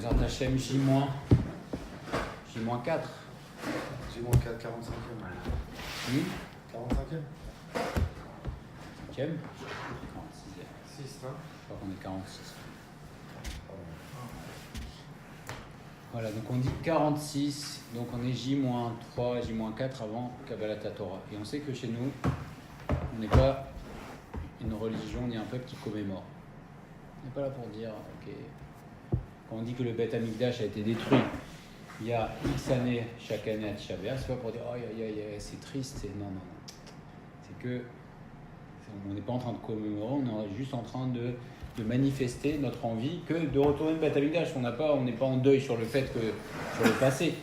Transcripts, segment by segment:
Bezrat Hashem, J-4. J-4, 45e. 45e 5e 46e. 6, non? Je crois qu'on est 46. Voilà, donc on dit 46, donc on est J-3, J-4 avant Kabbalat Torah. Et on sait que chez nous, on n'est pas une religion ni un peuple qui commémore. On n'est pas là pour dire, ok, quand on dit que le Beth Amikdash a été détruit il y a X années, chaque année à Tisha B'Av, c'est pas pour dire, oh, c'est triste, non. C'est que on n'est pas en train de commémorer, on est juste en train de manifester notre envie que de retourner le Beth Amikdash. On n'est pas en deuil sur le fait que, sur le passé.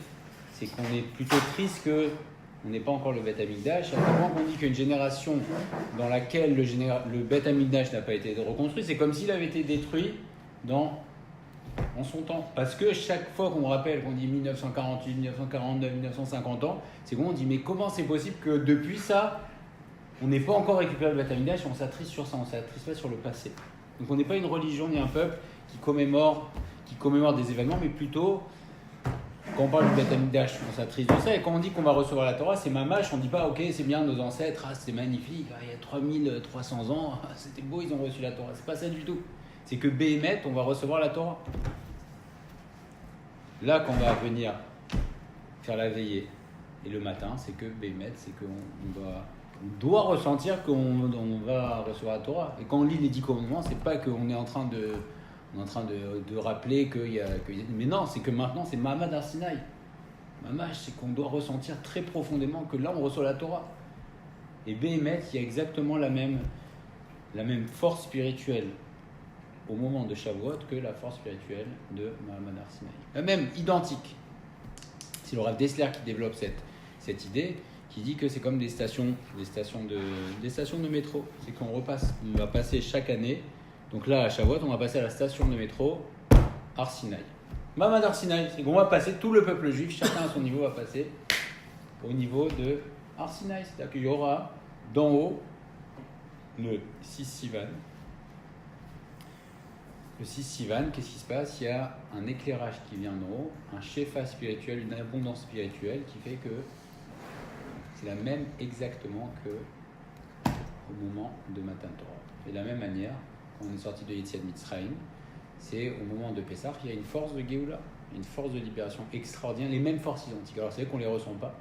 C'est qu'on est plutôt triste qu'on n'est pas encore le Beth Amikdash. À tel point qu'on dit qu'une génération dans laquelle le Beth Amikdash n'a pas été reconstruit, c'est comme s'il avait été détruit en son temps. Parce que chaque fois qu'on rappelle qu'on dit 1948, 1949, 1950 ans, c'est qu'on dit mais comment c'est possible que depuis ça, on n'ait pas encore récupéré le Beth Amikdash et on s'attriste sur ça, on s'attriste pas sur le passé. Donc on n'est pas une religion ni un peuple qui commémore des événements, mais plutôt, quand on parle du Beth Amikdash, on s'attriste de ça. Et quand on dit qu'on va recevoir la Torah, c'est mamash, on ne dit pas, ok, c'est bien nos ancêtres, c'est magnifique, il y a 3300 ans, c'était beau, ils ont reçu la Torah. C'est pas ça du tout. C'est que Béhémet, on va recevoir la Torah. Là, quand on va venir faire la veillée, et le matin, c'est que Béhémet, c'est qu'on doit ressentir qu'on va recevoir la Torah. Et quand on lit les 10 commandements, c'est pas qu'on est en train de rappeler qu'il y a... Mais non, c'est que maintenant, c'est Mahamad Har Sinaï. Mamash, c'est qu'on doit ressentir très profondément que là, on reçoit la Torah. Et Béhémet, il y a exactement la même force spirituelle au moment de Shavuot que la force spirituelle de Mahamad Har Sinaï. La même, identique. C'est le Rav Dessler qui développe cette idée, qui dit que c'est comme des stations de métro. C'est qu'on va passer chaque année. Donc là, à Shavuot, on va passer à la station de métro Har Sinaï. Mahamad Har Sinaï, c'est qu'on va passer, tout le peuple juif, chacun à son niveau, va passer au niveau de Har Sinaï. C'est-à-dire qu'il y aura d'en haut le 6 Sivan. Le 6 Sivan, qu'est-ce qui se passe? Il y a un éclairage qui vient d'en haut, un shefa spirituel, une abondance spirituelle qui fait que c'est la même exactement que au moment de Matan Torah. Et de la même manière, quand on est sorti de Yetziat Mitzrayim, c'est au moment de Pessah, il y a une force de Géoula, une force de libération extraordinaire, les mêmes forces identiques. Alors c'est vrai qu'on ne les ressent pas.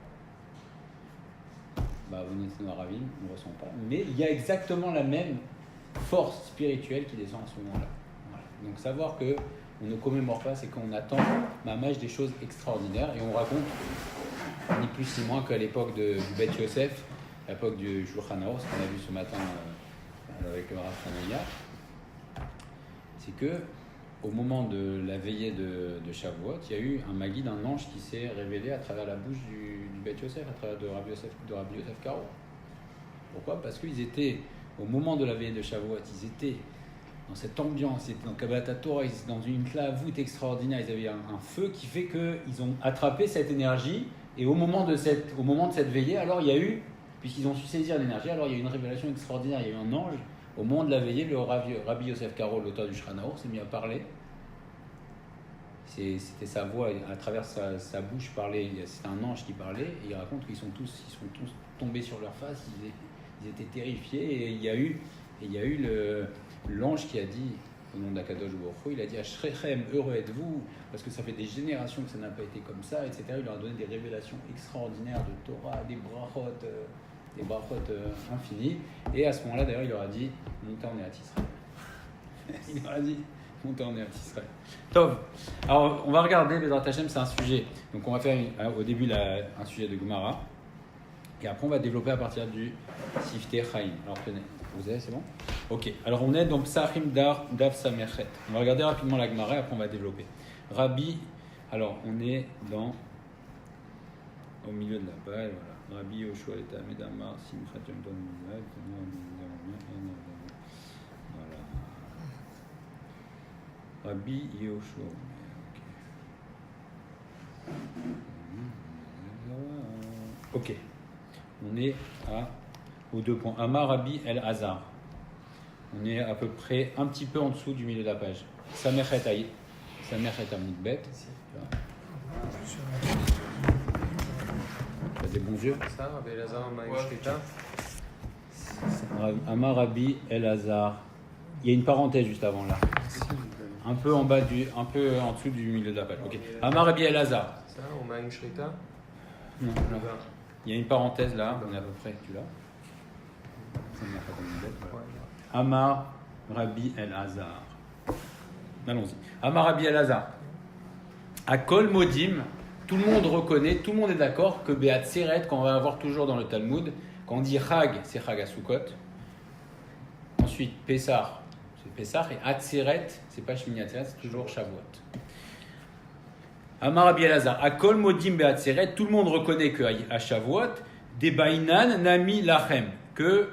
Vous êtes dans Ravim, on ne ressent pas. Mais il y a exactement la même force spirituelle qui descend à ce moment-là. Voilà. Donc savoir qu'on ne commémore pas, c'est qu'on attend mamash des choses extraordinaires et on raconte ni plus ni moins qu'à l'époque du Beth Yosef, à l'époque du Shulchan Aruch, ce qu'on a vu ce matin avec le Rav Hanania, c'est que au moment de la veillée de Shavuot, il y a eu un Maguid, un ange qui s'est révélé à travers la bouche du Beth Yosef, à travers de Rabbi Yosef Karo. Pourquoi? Parce qu'ils étaient, au moment de la veillée de Shavuot, ils étaient dans cette ambiance, ils étaient dans Kabbalat Torah, ils étaient dans une clavoutte extraordinaire, ils avaient un feu qui fait qu'ils ont attrapé cette énergie. Et au moment de cette veillée, alors il y a eu, puisqu'ils ont su saisir l'énergie, alors il y a eu une révélation extraordinaire. Il y a eu un ange. Au moment de la veillée, le Rabbi Yosef Karo, l'auteur du Shulchan Aruch, s'est mis à parler. C'était sa voix, à travers sa bouche parlait. C'était un ange qui parlait. Et il raconte qu'ils sont tous tombés sur leur face. Ils étaient terrifiés. Et il y a eu l'ange qui a dit, au nom d'Akadosh Baruch Hu, il a dit Ashrechem, heureux êtes-vous, parce que ça fait des générations que ça n'a pas été comme ça, etc. Il leur a donné des révélations extraordinaires de Torah, des brachot infinies. Et à ce moment-là, d'ailleurs, il leur a dit montez en Eretz Israël. Il leur a dit montez en Eretz Israël. Tov. Alors, on va regarder, Bezrat Hashem, c'est un sujet. Donc, on va faire au début un sujet de Gemara. Et après, on va développer à partir du Siftei Chaim. Alors, tenez. Vous avez, c'est bon? Ok. Alors, on est dans Psachim Daf Samechet. On va regarder rapidement la Gemara et après, on va développer. Rabbi, alors, on est au milieu de la page, voilà. Rabbi Yoshua et Tamedama, Simchat Yom Tov Mizad, voilà. Rabbi Yoshua. Ok. On est aux 2 points. Amar Rabbi El Hazar. On est à peu près un petit peu en dessous du milieu de la page. Samechet Samer et Amoud Bet. T'as des bons yeux. Ça, Rabbi Elazar, Maïshrita. Amar Rabbi Elazar. Il y a une parenthèse juste avant là. Un peu en bas un peu en dessous du milieu de la page. Ok. Amar Rabbi Elazar. Ça, ou Maïshrita. Non, là. Il y a une parenthèse là, on est à peu près, tu l'as. Amar Rabbi Elazar. Allons-y. Amar Rabbi Elazar. À Kol Modim, tout le monde reconnaît, tout le monde est d'accord que Beat Seret, qu'on va avoir toujours dans le Talmud, quand on dit Chag, c'est Chag à Sukkot. Ensuite, Pessah, c'est Pessah. Et Atzeret, c'est pas Shmini Atzeret, c'est toujours Shavuot. Amar Rabbi Elazar. À Kol Modim Beat Seret, tout le monde reconnaît qu'à Shavuot, des Bainan Nami Lachem, que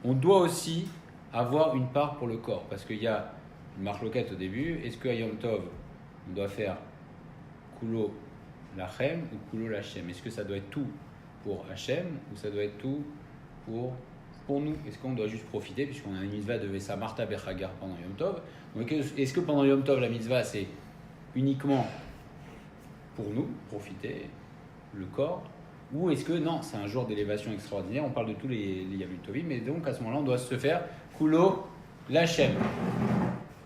on doit aussi avoir une part pour le corps. Parce qu'il y a une marloquette au début. Est-ce qu'à Yom Tov, on doit faire Kulo Lachem ou Kulo Lachem? Est-ce que ça doit être tout pour Hachem ou ça doit être tout pour nous? Est-ce qu'on doit juste profiter puisqu'on a une mitzvah de Vesa Marta Bechagar pendant Yom Tov? Donc est-ce que pendant Yom Tov, la mitzvah c'est uniquement pour nous, profiter, le corps? Ou est-ce que non, c'est un jour d'élévation extraordinaire, on parle de tous les Yamim Tovim, mais donc à ce moment-là, on doit se faire Kulo Lachem.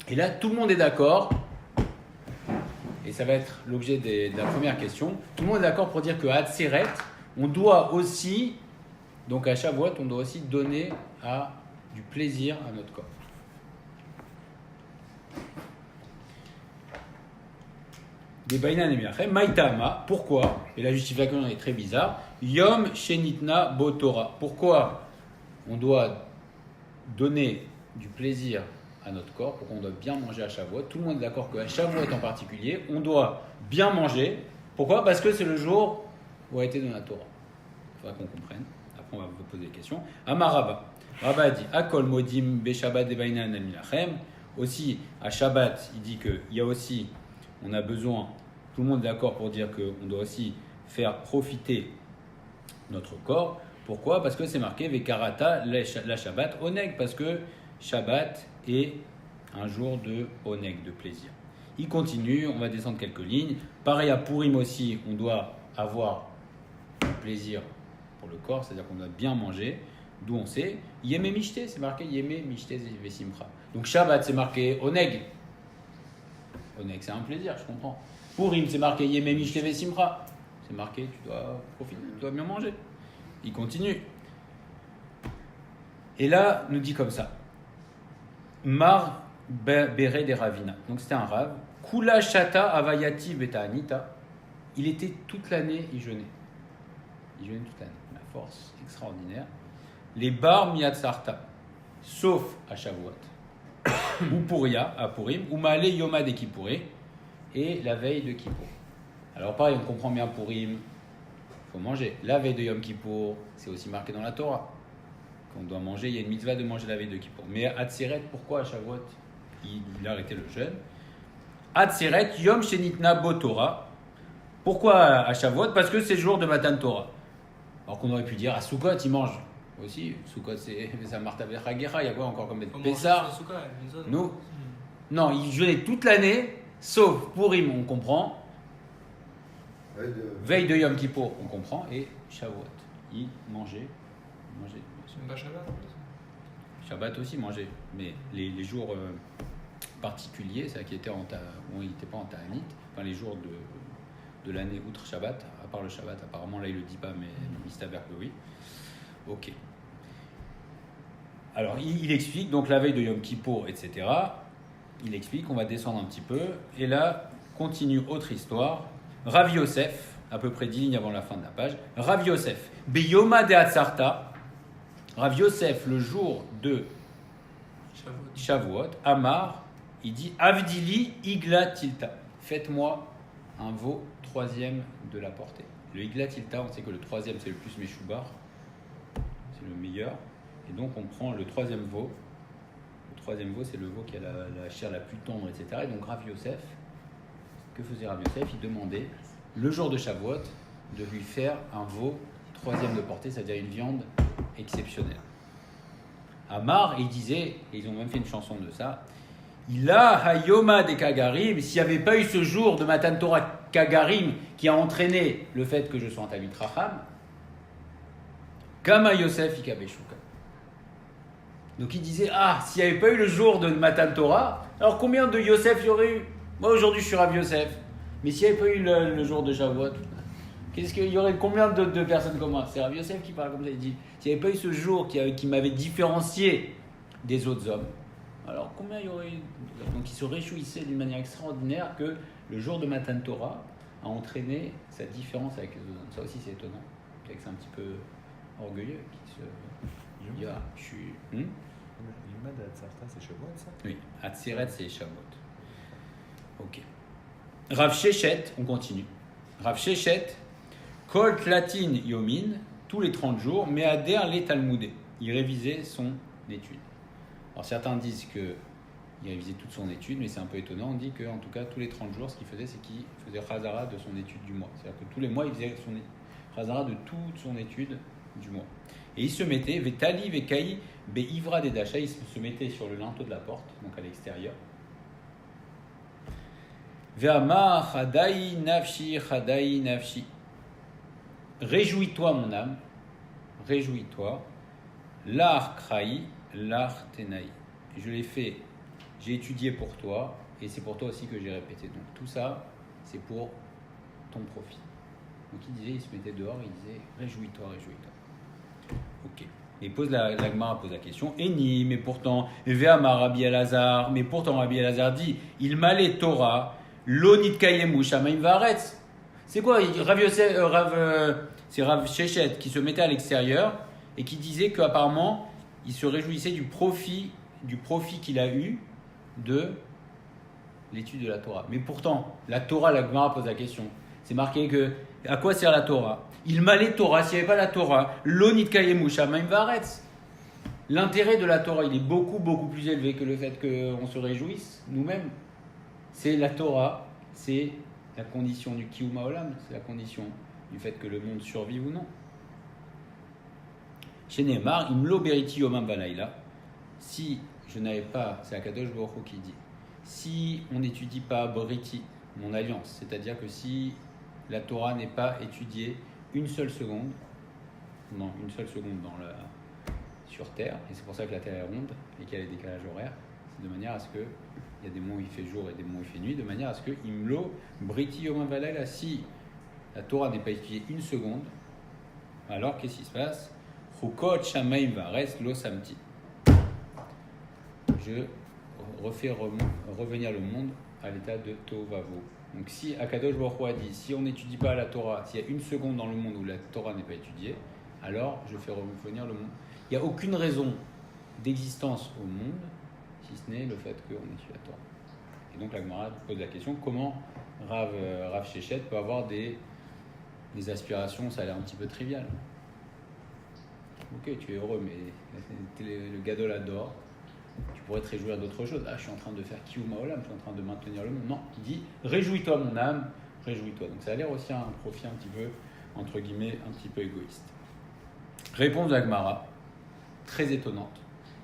Et là, tout le monde est d'accord, et ça va être l'objet de la première question, tout le monde est d'accord pour dire qu'à Hatzeret, on doit aussi, donc à Shavuot, on doit aussi donner du plaisir à notre corps. Des Bainan et Milachem, Maïtama, pourquoi? Et la justification est très bizarre. Yom Shenitna Botora. Pourquoi on doit donner du plaisir à notre corps? Pourquoi on doit bien manger à Shavuot? Tout le monde est d'accord qu'à Shavuot en particulier, on doit bien manger. Pourquoi? Parce que c'est le jour où a été donné la Torah. Il faudra qu'on comprenne. Après, on va vous poser des questions. Amar Rabba. Rabba a dit Akol Modim Be Shabbat De Bainan El Milachem. Aussi, à Shabbat, il dit qu'il y a aussi, on a besoin. Tout le monde est d'accord pour dire qu'on doit aussi faire profiter notre corps. Pourquoi? Parce que c'est marqué Vekarata la Shabbat Oneg. Parce que Shabbat est un jour de Oneg, de plaisir. Il continue, on va descendre quelques lignes. Pareil à Purim aussi, on doit avoir du plaisir pour le corps, c'est-à-dire qu'on doit bien manger. D'où on sait Yeme Mishte, c'est marqué Yeme Mishte Vesimcha. Donc Shabbat, c'est marqué Oneg. Oneg, c'est un plaisir, je comprends. Purim, c'est marqué Yeme Mishte Vesimcha. C'est marqué, tu dois profiter, tu dois bien manger. Il continue. Et là, nous dit comme ça. Mar Bere de Ravina. Donc c'était un rave. Kula Shata Avayati Beta Anita. Il était toute l'année, il jeûnait. Il jeûnait toute l'année. La force extraordinaire. Les bar Miatsarta. Sauf à Shavuot. Ou Puria, à Purim. Ou Maale Yoma de Kippouré. Et la veille de Kippour. Alors pareil, on comprend bien Purim. Il faut manger. La veille de Yom Kippour, c'est aussi marqué dans la Torah. Qu'on doit manger, il y a une mitzvah de manger la veille de Kippour. Mais à Tzeret, pourquoi à Shavuot il a arrêté le jeûne? À Tzeret, Yom Shenitna Bo Torah. Pourquoi à Shavuot? Parce que c'est le jour de Matan Torah. Alors qu'on aurait pu dire à Sukkot, il mange aussi. Sukkot, c'est ça Marta Bechagera. Il y a quoi encore comme Pessah? Nous, non, il jeûnait toute l'année, sauf Purim, on comprend. Veille de Yom Kippour, on comprend. Et Shavuot, il mangeait. Même pas Shabbat en plus. Shabbat aussi manger, mais les jours particuliers, c'est-à-dire qu'il était où il n'était pas en Ta'anit, enfin les jours de l'année outre Shabbat, à part le Shabbat, apparemment là il le dit pas, mais il s'avère que oui. Ok. Alors il explique, donc la veille de Yom Kippour, etc. Il explique, on va descendre un petit peu, et là continue autre histoire. Rav Yosef, à peu près 10 lignes avant la fin de la page. Rav Yosef, Beyoma de Hatzarta. Rav Yosef, le jour de Shavuot, Amar, il dit Avdili Igla Tilta. Faites-moi un veau troisième de la portée. Le Igla Tilta, on sait que le troisième c'est le plus Meshoubar, c'est le meilleur. Et donc on prend le troisième veau. Le troisième veau, c'est le veau qui a la chair la plus tendre, etc. Et donc Rav Yosef, que faisait Rav Yosef? Il demandait le jour de Shavuot de lui faire un veau troisième de portée, c'est-à-dire une viande exceptionnelle. Amar, il disait, et ils ont même fait une chanson de ça, Il a Hayoma de Kagarim, s'il n'y avait pas eu ce jour de Matan Torah Kagarim qui a entraîné le fait que je sois un Talmid Chacham, Kama Yosef Ikabeshuka. Donc il disait, s'il n'y avait pas eu le jour de Matan Torah, alors combien de Yosef il y aurait eu? Moi aujourd'hui je suis Rav Yosef, mais s'il n'y avait pas eu le jour de Shavuot, qu'est-ce qu'il y aurait combien de personnes comme moi? C'est Rav Yosef qui parle comme ça, il dit, s'il n'y avait pas eu ce jour qui m'avait différencié des autres hommes, alors combien il y aurait eu? Donc il se réjouissait d'une manière extraordinaire que le jour de Matan Torah a entraîné sa différence avec les autres hommes. Ça aussi c'est étonnant, c'est un petit peu orgueilleux qui se... je suis... Yuma de Hatzarta, c'est Shavuot, ça? Oui, Hatzeret, c'est Shavuot. Ok. Rav Shechet, on continue. Rav Shechet, Kol Tlatin Yomin, tous les 30 jours, mais Ader les Talmudé. Il révisait son étude. Alors certains disent qu'il révisait toute son étude, mais c'est un peu étonnant. On dit qu'en tout cas, tous les 30 jours, ce qu'il faisait, c'est qu'il faisait Chazara de son étude du mois. C'est-à-dire que tous les mois, il faisait son Chazara de toute son étude du mois. Et il se mettait, Vetali, Vekai, Beivra des Dacha, il se mettait sur le linteau de la porte, donc à l'extérieur. Ve'ama Chadai Nafshi, Chadai Nafshi. Réjouis-toi, mon âme, réjouis-toi. L'ar Kraï, l'ar Tenaï. Je l'ai fait, j'ai étudié pour toi, et c'est pour toi aussi que j'ai répété. Donc tout ça, c'est pour ton profit. Donc il disait, il se mettait dehors, il disait, réjouis-toi, réjouis-toi. Ok. Et la Gemara pose la question. Eni, mais pourtant, Ve'amar Rabbi Elazar, mais pourtant Rabbi Elazar dit, il malait Torah, l'onit kayemu shamayim va'aretz. C'est quoi c'est Rav Shechet qui se mettait à l'extérieur et qui disait qu'apparemment, il se réjouissait du profit qu'il a eu de l'étude de la Torah. Mais pourtant, la Torah, la Gemara pose la question. C'est marqué que, à quoi sert la Torah? Il malait Torah, s'il n'y avait pas la Torah, l'onit kayemu shamayim va'aretz. L'intérêt de la Torah, il est beaucoup, beaucoup plus élevé que le fait qu'on se réjouisse nous-mêmes. C'est la Torah, c'est la condition du Kiyum Haolam, c'est la condition du fait que le monde survive ou non. Chez Neymar, Imlo Beriti Yomam Balaïla, si je n'avais pas, c'est Akadosh Baruch Hu qui dit, si on n'étudie pas Briti, mon alliance, c'est-à-dire que si la Torah n'est pas étudiée une seule seconde sur Terre, et c'est pour ça que la Terre est ronde et qu'il y a les décalages horaires, c'est de manière à ce que il y a des moments où il fait jour et des moments où il fait nuit, de manière à ce que Imlo Briti Yomam Balaïla, si la Torah n'est pas étudiée une seconde, alors qu'est-ce qui se passe? Chukot Shamaim Vares Lo Samti. Je refais revenir le monde à l'état de Tovavo. Donc si Akadosh Baruch Hu a dit, si on n'étudie pas la Torah, s'il y a une seconde dans le monde où la Torah n'est pas étudiée, alors je fais revenir le monde. Il n'y a aucune raison d'existence au monde, si ce n'est le fait qu'on étudie la Torah. Et donc la Gemara pose la question, comment Rav Shechet peut avoir des aspirations, ça a l'air un petit peu trivial. Ok, tu es heureux, mais le gadol adore. Tu pourrais te réjouir d'autre chose. Je suis en train de faire Kiyum Haolam, je suis en train de maintenir le monde. Non, il dit, réjouis-toi mon âme, réjouis-toi. Donc ça a l'air aussi un profit un petit peu, entre guillemets, un petit peu égoïste. Réponse de la Gemara, très étonnante.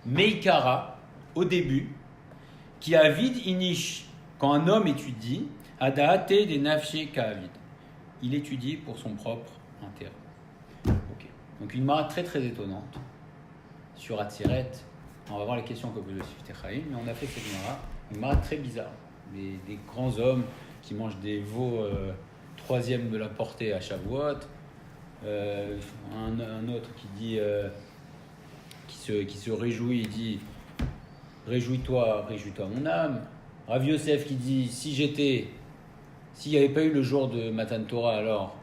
Meikara, au début, qui avid inish, quand un homme étudie, adaate des nafshe ka'avid. Il étudie pour son propre intérêt. Okay. Donc une Gemara très très étonnante sur Hatzeret. On va voir les questions que pose le Sifte Chaim, mais on a fait cette une Gemara très bizarre. Des grands hommes qui mangent des veaux troisième de la portée à Shavuot. Un autre qui dit, qui se réjouit, il dit réjouis-toi mon âme. Rav Yosef qui dit s'il n'y avait pas eu le jour de Matan Torah, alors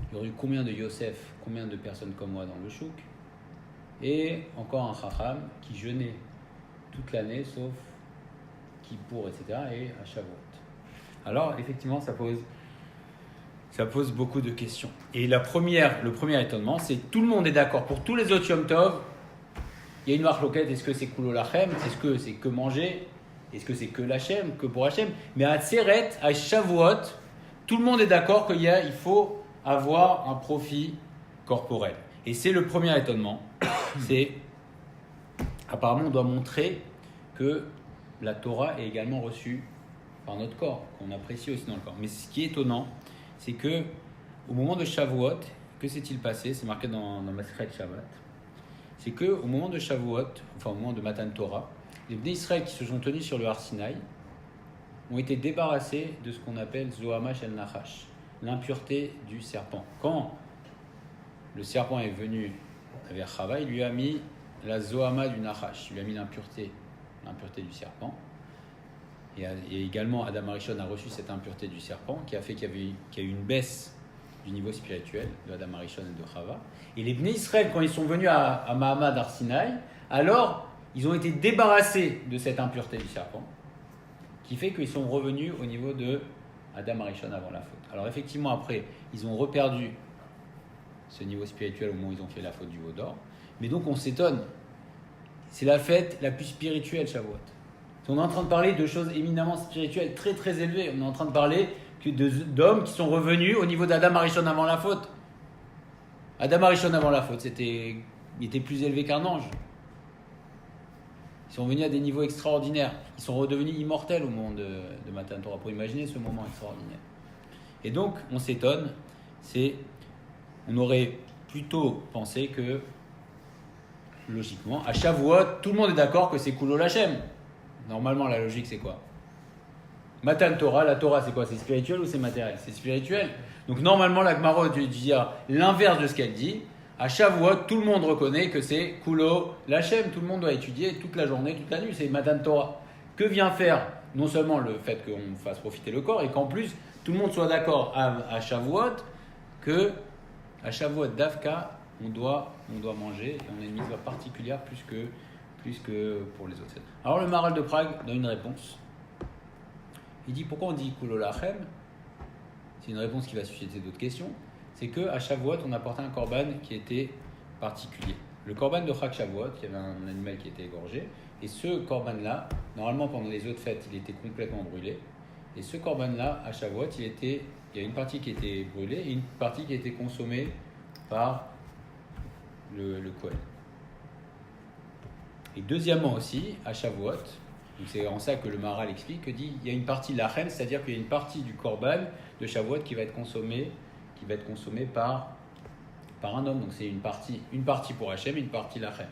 il y aurait eu combien de Yosef, combien de personnes comme moi dans le chouk? Et encore un Chacham qui jeûnait toute l'année sauf Kippour, etc. et à Shavuot. Alors effectivement ça pose beaucoup de questions. Et le premier étonnement, c'est que tout le monde est d'accord. Pour tous les autres Yom Tov, il y a une marloquette, est-ce que c'est Kulo Lachem? Est-ce que c'est que manger? Est-ce que c'est que l'Hachem? Que pour Hachem? Mais à Tseret, à Shavuot, tout le monde est d'accord il faut avoir un profit corporel. Et c'est le premier étonnement. C'est, apparemment, on doit montrer que la Torah est également reçue par notre corps, qu'on apprécie aussi dans le corps. Mais ce qui est étonnant, c'est que au moment de Shavuot, que s'est-il passé? C'est marqué dans Masechet Shabbat. C'est que au moment de Shavuot, enfin au moment de Matan Torah, les Bnei Israël qui se sont tenus sur le Har Sinaï ont été débarrassés de ce qu'on appelle Zohama Shel Nachash, l'impureté du serpent. Quand le serpent est venu vers Chava, il lui a mis la Zohama du Nachash, il lui a mis l'impureté du serpent. Et également, Adam Arishon a reçu cette impureté du serpent qui a fait qu'il y a eu une baisse du niveau spirituel de Adam Arishon et de Chava. Et les Bnei Israël, quand ils sont venus à Mahamad Har Sinaï, alors ils ont été débarrassés de cette impureté du serpent, qui fait qu'ils sont revenus au niveau de Adam Arishon avant la faute. Alors effectivement, après, ils ont reperdu ce niveau spirituel au moment où ils ont fait la faute du veau d'or. Mais donc on s'étonne, c'est la fête la plus spirituelle, Shavuot. On est en train de parler de choses éminemment spirituelles, très très élevées. On est en train de parler d'hommes qui sont revenus au niveau d'Adam Arishon avant la faute. Adam Arishon avant la faute, il était plus élevé qu'un ange. Ils sont venus à des niveaux extraordinaires. Ils sont redevenus immortels au moment de Matan Torah, pour imaginer ce moment extraordinaire. Et donc, on s'étonne, on aurait plutôt pensé que, logiquement, à Shavuot, tout le monde est d'accord que c'est Kulol Hashem. Normalement, la logique, c'est quoi? Matan Torah, la Torah, c'est quoi? C'est spirituel ou c'est matériel? C'est spirituel. Donc, normalement, la Gemara doit dire l'inverse de ce qu'elle dit. À Shavuot, tout le monde reconnaît que c'est Kulol Hashem. Tout le monde doit étudier toute la journée, toute la nuit. C'est Matan Torah. Que vient faire non seulement le fait qu'on fasse profiter le corps, et qu'en plus, tout le monde soit d'accord à Shavuot que à Shavuot d'Avka, on doit manger et on a une mitzvah particulière plus que pour les autres. Alors le Maharal de Prague donne une réponse. Il dit pourquoi on dit Kulol Hashem? C'est une réponse qui va susciter d'autres questions. C'est qu'à Shavuot, on apportait un korban qui était particulier. Le korban de Chag Shavuot, il y avait un animal qui était égorgé, et ce korban-là, normalement pendant les autres fêtes, il était complètement brûlé. Et ce korban-là, à Shavuot, il y a une partie qui était brûlée et une partie qui était consommée par le Kohen. Et deuxièmement aussi, à Shavuot, donc c'est en ça que le Maharal explique, il y a une partie de la Lachem, c'est-à-dire qu'il y a une partie du korban de Shavuot qui va être consommée par un homme. Donc c'est une partie pour Hachem et une partie Lachem.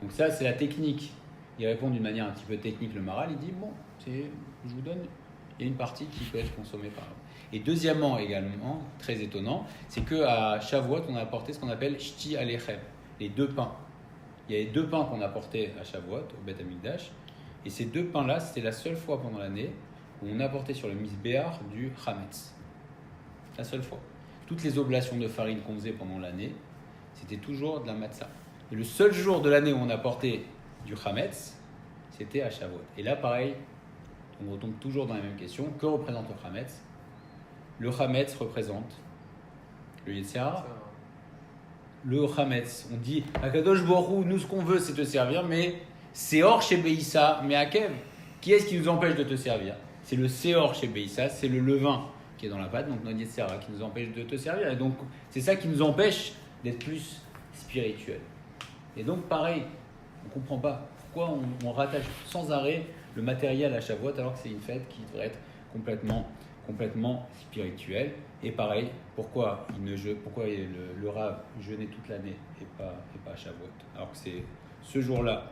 Donc ça, c'est la technique. Il répond d'une manière un petit peu technique, le Maharal. Il dit, je vous donne, il y a une partie qui peut être consommée par l'homme. Et deuxièmement, également, très étonnant, c'est qu'à Shavuot, on a apporté ce qu'on appelle Shti Alechem, les deux pains. Il y avait deux pains qu'on apportait à Shavuot, au Beth Amikdash. Et ces deux pains-là, c'était la seule fois pendant l'année où on apportait sur le Mizbeach du Chametz. La seule fois. Toutes les oblations de farine qu'on faisait pendant l'année, c'était toujours de la matzah. Et le seul jour de l'année où on apportait du Chametz, c'était à Shavuot. Et là, pareil, on retombe toujours dans la même question. Que représente le Chametz? Le Chametz représente le Yetzer Hara. Le Chametz, on dit Akadosh Baruch Hu, nous ce qu'on veut c'est te servir, mais Seor chez Beïssa, mais Akev, qui est-ce qui nous empêche de te servir? C'est le Seor chez Beïssa, c'est le levain qui est dans la pâte, donc notre Yetzer Hara qui nous empêche de te servir. Et donc c'est ça qui nous empêche d'être plus spirituel. Et donc pareil, on ne comprend pas pourquoi on rattache sans arrêt le matériel à Shavuot alors que c'est une fête qui devrait être complètement spirituelle. Et pareil, pourquoi le Rav jeûnait toute l'année et pas à Shavuot, alors que c'est ce jour-là,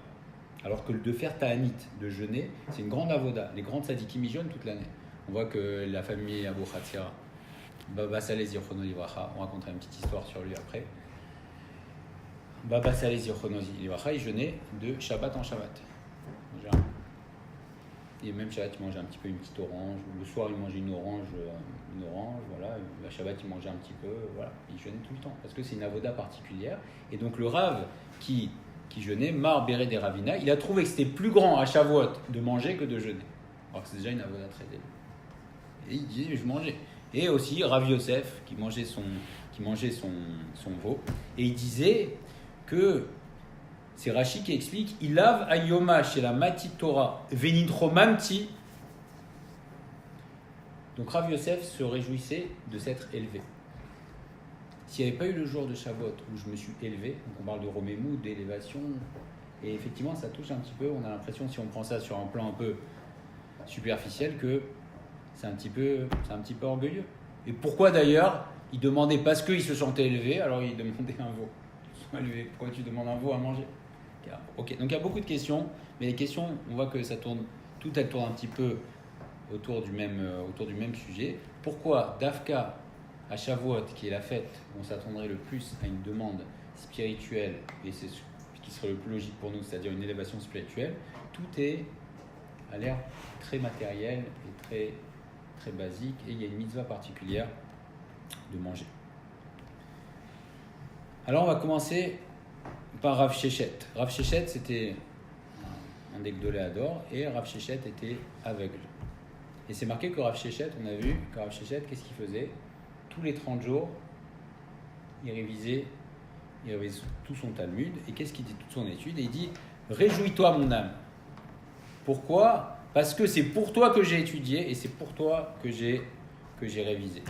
alors que de faire Ta'anit, de jeûner, c'est une grande avoda. Les grands tzadikim y jeûnent toute l'année. On voit que la famille Abou Khatsira, Baba Saleh Zichrono Livracha, on racontera une petite histoire sur lui après. Baba Saleh Zichrono Livracha, il jeûnait de Shabbat en Shabbat. Et même Shabbat, il mangeait un petit peu une petite orange. Le soir, il mangeait une orange, voilà. La Shabbat, il mangeait un petit peu, voilà. Il jeûnait tout le temps, parce que c'est une avoda particulière. Et donc le Rav qui jeûnait, Mar Beret des Ravina, il a trouvé que c'était plus grand à Shavuot de manger que de jeûner. Alors que c'est déjà une avoda très élevée. Et il disait, je mangeais. Et aussi Rav Yosef, qui mangeait son veau. Et il disait que c'est Rashi qui explique Ilav Ayoma chez la Mati Torah Venitro Mamti. Donc Rav Yosef se réjouissait de s'être élevé. S'il n'y avait pas eu le jour de Shavuot où je me suis élevé, donc on parle de Romémou, d'élévation, Et effectivement, ça touche un petit peu. On a l'impression, si on prend ça sur un plan un peu superficiel, que c'est un petit peu orgueilleux. Et pourquoi d'ailleurs il demandait, parce qu'il se sentait élevé, alors il demandait un veau. Pourquoi tu demandes un veau à manger? Ok, donc il y a beaucoup de questions, mais les questions, on voit que elles tournent un petit peu autour du même sujet. Pourquoi Dafka à Shavuot, qui est la fête où on s'attendrait le plus à une demande spirituelle, et c'est ce qui serait le plus logique pour nous, c'est-à-dire une élévation spirituelle, tout a l'air très matériel et très, très basique, et il y a une mitzvah particulière de manger. Alors on va commencer par Rav Shechet. Rav Shechet, c'était un des Gdoléador, et Rav Shechet était aveugle. Et c'est marqué que Rav Shechet, on a vu que Rav Shechet, qu'est-ce qu'il faisait? Tous les 30 jours, il révisait tout son Talmud. Et qu'est-ce qu'il dit? Toute son étude. Et il dit, réjouis-toi mon âme. Pourquoi? Parce que c'est pour toi que j'ai étudié et c'est pour toi que j'ai révisé.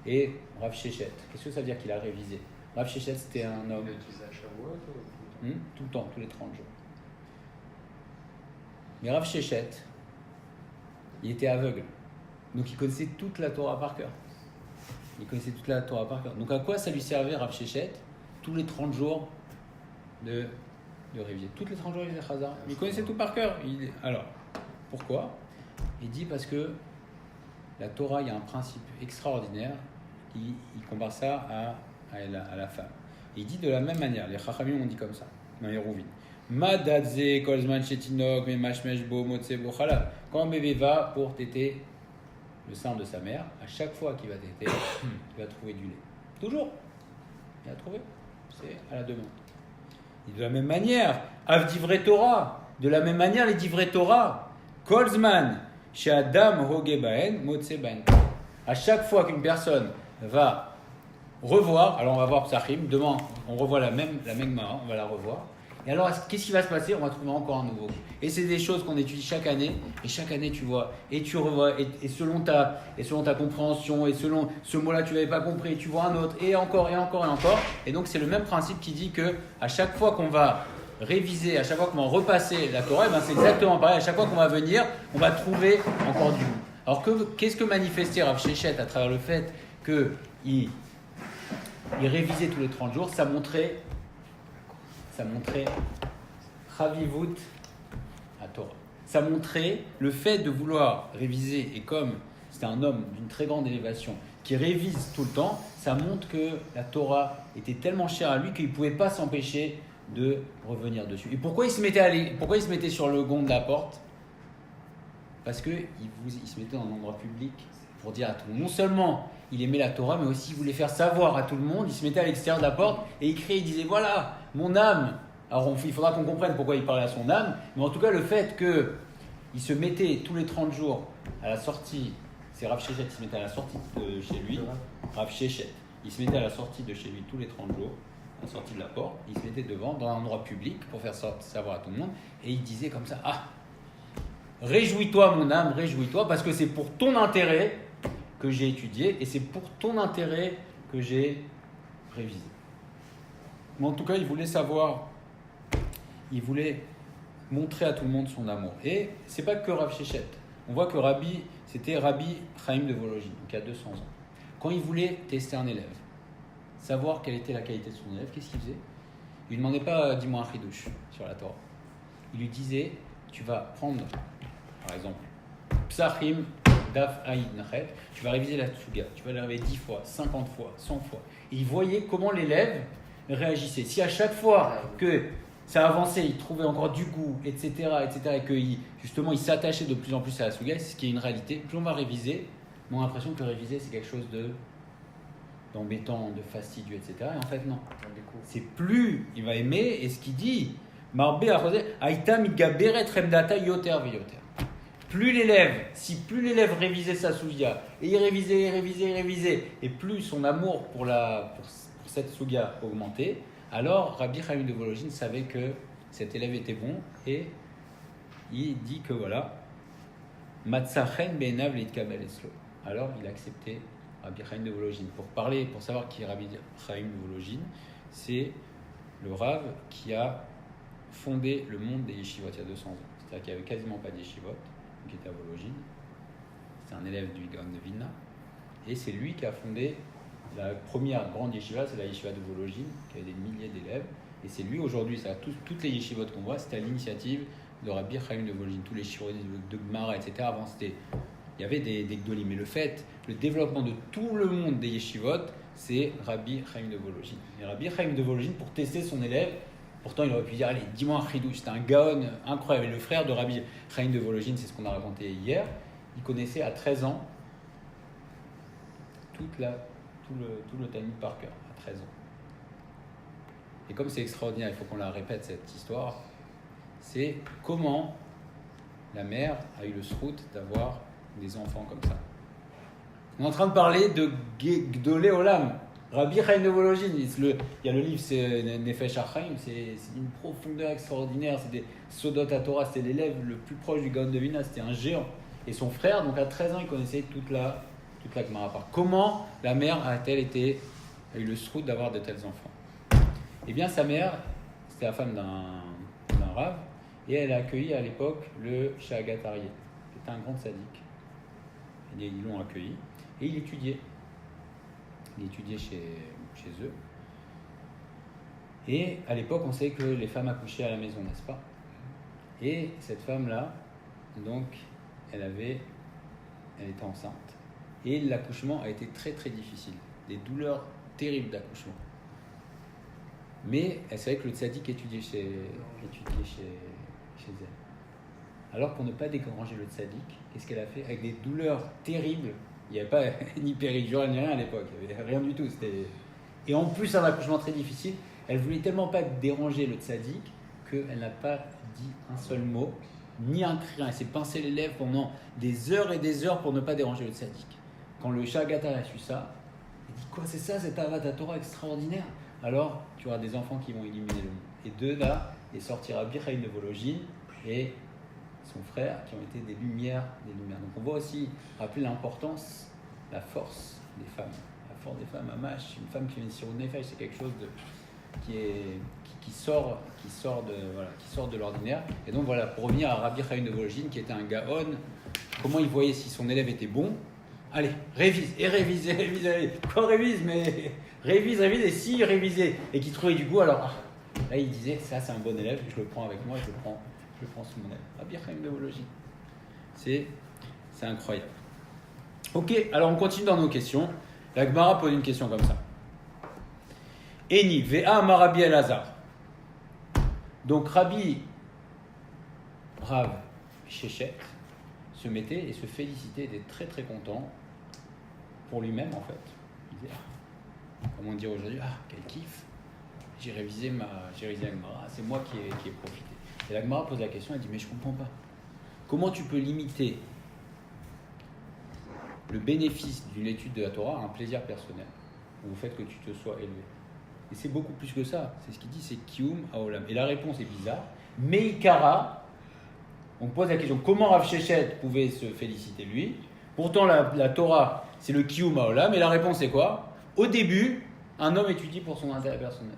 Et Rav Shechet, qu'est-ce que ça veut dire qu'il a révisé? Rav Shechet, c'était un homme. Il utilisait à Shavuot ou Tout le temps, tous les 30 jours. Mais Rav Shechet, il était aveugle. Donc il connaissait toute la Torah par cœur. Donc à quoi ça lui servait Rav Shechet? Tous les 30 jours de réviser. Tous les 30 jours, il faisait Chazar. Il connaissait tout par cœur. Alors, pourquoi? Il dit parce que la Torah, il y a un principe extraordinaire. Il compare ça à la femme. Il dit de la même manière, les Chachamim ont dit comme ça, dans les Rouvines. Madadze, kolzman shetinok, memashmesh bo, motse bo, chalal. Quand un bébé va pour téter le sein de sa mère, à chaque fois qu'il va téter, il va trouver du lait. Toujours. Il va trouver. C'est à la demande. Et de la même manière, Avdivrei Torah. De la même manière, les Divrei Torah. Kolzman, chez Adam Hogebaen, Motse Baen. À chaque fois qu'une personne va revoir, alors on va voir Psachim, demain on revoit la même Gemara, on va la revoir. Et alors, qu'est-ce qui va se passer? On va trouver encore un nouveau. Et c'est des choses qu'on étudie chaque année. Et chaque année, tu vois, et tu revois, et selon ta compréhension, et selon ce mot-là, tu n'avais pas compris, tu vois un autre, et encore, et encore, et encore. Et donc, c'est le même principe qui dit que à chaque fois qu'on va réviser, à chaque fois qu'on va repasser la Torah, ben c'est exactement pareil. À chaque fois qu'on va venir, on va trouver encore du goût. Alors, qu'est-ce que manifestait Rav Shechet à travers le fait qu'il révisait tous les 30 jours? Ça montrait Chavivut à Torah. Ça montrait le fait de vouloir réviser, et comme c'était un homme d'une très grande élévation qui révise tout le temps, ça montre que la Torah était tellement chère à lui qu'il ne pouvait pas s'empêcher de revenir dessus. Et pourquoi il se mettait sur le gond de la porte? Parce qu'il se mettait dans un endroit public pour dire à tout le monde. Non seulement il aimait la Torah, mais aussi il voulait faire savoir à tout le monde. Il se mettait à l'extérieur de la porte et il criait, il disait voilà, mon âme. Alors il faudra qu'on comprenne pourquoi il parlait à son âme, mais en tout cas le fait qu'il se mettait tous les 30 jours à la sortie, c'est Rav Shechet qui se mettait à la sortie de chez lui, Rav Shechet, il se mettait à la sortie de chez lui tous les 30 jours, à la sortie de la porte, il se mettait devant, dans un endroit public pour faire savoir à tout le monde, et il disait comme ça, réjouis-toi mon âme, réjouis-toi, parce que c'est pour ton intérêt que j'ai étudié, et c'est pour ton intérêt que j'ai révisé. Mais en tout cas, il voulait montrer à tout le monde son amour. Et c'est pas que Rav Shechet. On voit que c'était Rabbi Chaim de Vologine, donc il y a 200 ans. Quand il voulait tester un élève, savoir quelle était la qualité de son élève, qu'est-ce qu'il faisait? Il ne demandait pas dis-moi un chidouche sur la Torah. Il lui disait tu vas prendre, par exemple, Psachim, Daf Aïd Nachet, tu vas réviser la Tsuga, tu vas la réviser 10 fois, 50 fois, 100 fois. Et il voyait comment l'élève réagissait. Si à chaque fois que ça avançait, il trouvait encore du goût, etc., et que justement il s'attachait de plus en plus à la Suga, ce qui est une réalité, plus on va réviser, on a l'impression que réviser c'est quelque chose d'embêtant, de fastidieux, etc. Et en fait non, c'est plus il va aimer, et ce qu'il dit, plus l'élève révisait sa Suga, et il révisait, et plus son amour pour cette Suga augmentait, alors Rabbi Chaim de Vologine savait que cet élève était bon, et il dit que voilà, Matzachen be'enav litkabel eslo. Alors il a accepté Rabbi Chaim de Vologine. Pour savoir qui est Rabbi Chaim de Vologine, c'est le Rav qui a fondé le monde des yeshivot il y a 200 ans. C'est-à-dire qu'il n'y avait quasiment pas de yeshivot, qui était à Vologine. C'est un élève du Gaon de Vilna. Et c'est lui qui a fondé la première grande yeshiva, c'est la yeshiva de Vologine, qui avait des milliers d'élèves. Et c'est lui aujourd'hui, toutes les yeshivot qu'on voit, c'était à l'initiative de Rabbi Chaim de Vologine, tous les shiurim de Gemara, etc. Avant, il y avait des gdolim. Mais le développement de tout le monde des yeshivot, c'est Rabbi Chaim de Vologine. Et Rabbi Chaim de Vologine, pour tester son élève, pourtant il aurait pu dire, allez, dis-moi un chidouche, c'était un gaon incroyable. Et le frère de Rabbi Chaim de Vologine, c'est ce qu'on a raconté hier, il connaissait à 13 ans tout le Talmud par cœur, à 13 ans. Et comme c'est extraordinaire, il faut qu'on la répète cette histoire, c'est comment la mère a eu le srout d'avoir des enfants comme ça. On est en train de parler de Gdolé Olam, Rabbi Chaim de Vologine. Il y a le livre, c'est Nefesh HaChaim, c'est d'une profondeur extraordinaire, c'est des Sodot HaTorah, c'était l'élève le plus proche du Gaon de Vilna, c'était un géant. Et son frère, donc à 13 ans, il connaissait toute la Gemara par. Comment la mère a eu le srout d'avoir de tels enfants? Eh bien, sa mère, c'était la femme d'un rave, et elle a accueilli à l'époque le Shahagat Aryeh, qui était un grand sadique. Ils l'ont accueilli, et il étudiait. Il étudiait chez eux. Et à l'époque, on sait que les femmes accouchaient à la maison, n'est-ce pas? Et cette femme-là, donc, elle était enceinte. Et l'accouchement a été très très difficile. Des douleurs terribles d'accouchement. Mais elle savait que le tzaddik étudiait chez elle. Alors pour ne pas déranger le tzaddik, qu'est-ce qu'elle a fait? Avec des douleurs terribles, il n'y avait pas ni péridurale ni rien à l'époque, il n'y avait rien du tout. Et en plus un accouchement très difficile, elle voulait tellement pas déranger le tzaddik qu'elle n'a pas dit un seul mot, ni un cri. Elle s'est pincé les lèvres pendant des heures et des heures pour ne pas déranger le tzaddik. Quand le Shagatar a su ça, il dit quoi, c'est ça cette Avat Torah extraordinaire? Alors tu auras des enfants qui vont illuminer le monde. Et de là est sorti Rabbi Chaim de Vologine et son frère qui ont été des lumières. Donc on voit aussi rappeler l'importance, la force des femmes. La force des femmes à Mâche, une femme qui vient de Sirut Nefesh, c'est quelque chose qui sort de l'ordinaire. Et donc voilà, pour revenir à Rabbi Chaim de Vologine qui était un gaon, comment il voyait si son élève était bon? Allez, révise, allez. Quoi révise? Mais révise, et si révisait et qu'il trouvait du goût, alors là il disait, ça c'est un bon élève, je le prends avec moi, je le prends sous mon aile. Rabbi Chaim de Vologine. C'est incroyable. Ok, alors on continue dans nos questions. La Gemara pose une question comme ça. Eni, Vea Marabi Elazar. Donc Rabbi Rav Shechet se mettait et se félicitait, était très très content pour lui-même en fait. Il disait, comment dire aujourd'hui, quel kiff, j'ai révisé la Gemara, c'est moi qui ai profité. Et la Gemara pose la question, elle dit, mais je comprends pas. Comment tu peux limiter le bénéfice d'une étude de la Torah à un plaisir personnel, ou au fait que tu te sois élevé? Et c'est beaucoup plus que ça. C'est ce qu'il dit, c'est Kiyum Haolam. Et la réponse est bizarre. Meikara, on pose la question, comment Rav Shechet pouvait se féliciter lui? Pourtant, la Torah, c'est le Kiyum Haolam. Et la réponse est quoi? Au début, un homme étudie pour son intérêt personnel.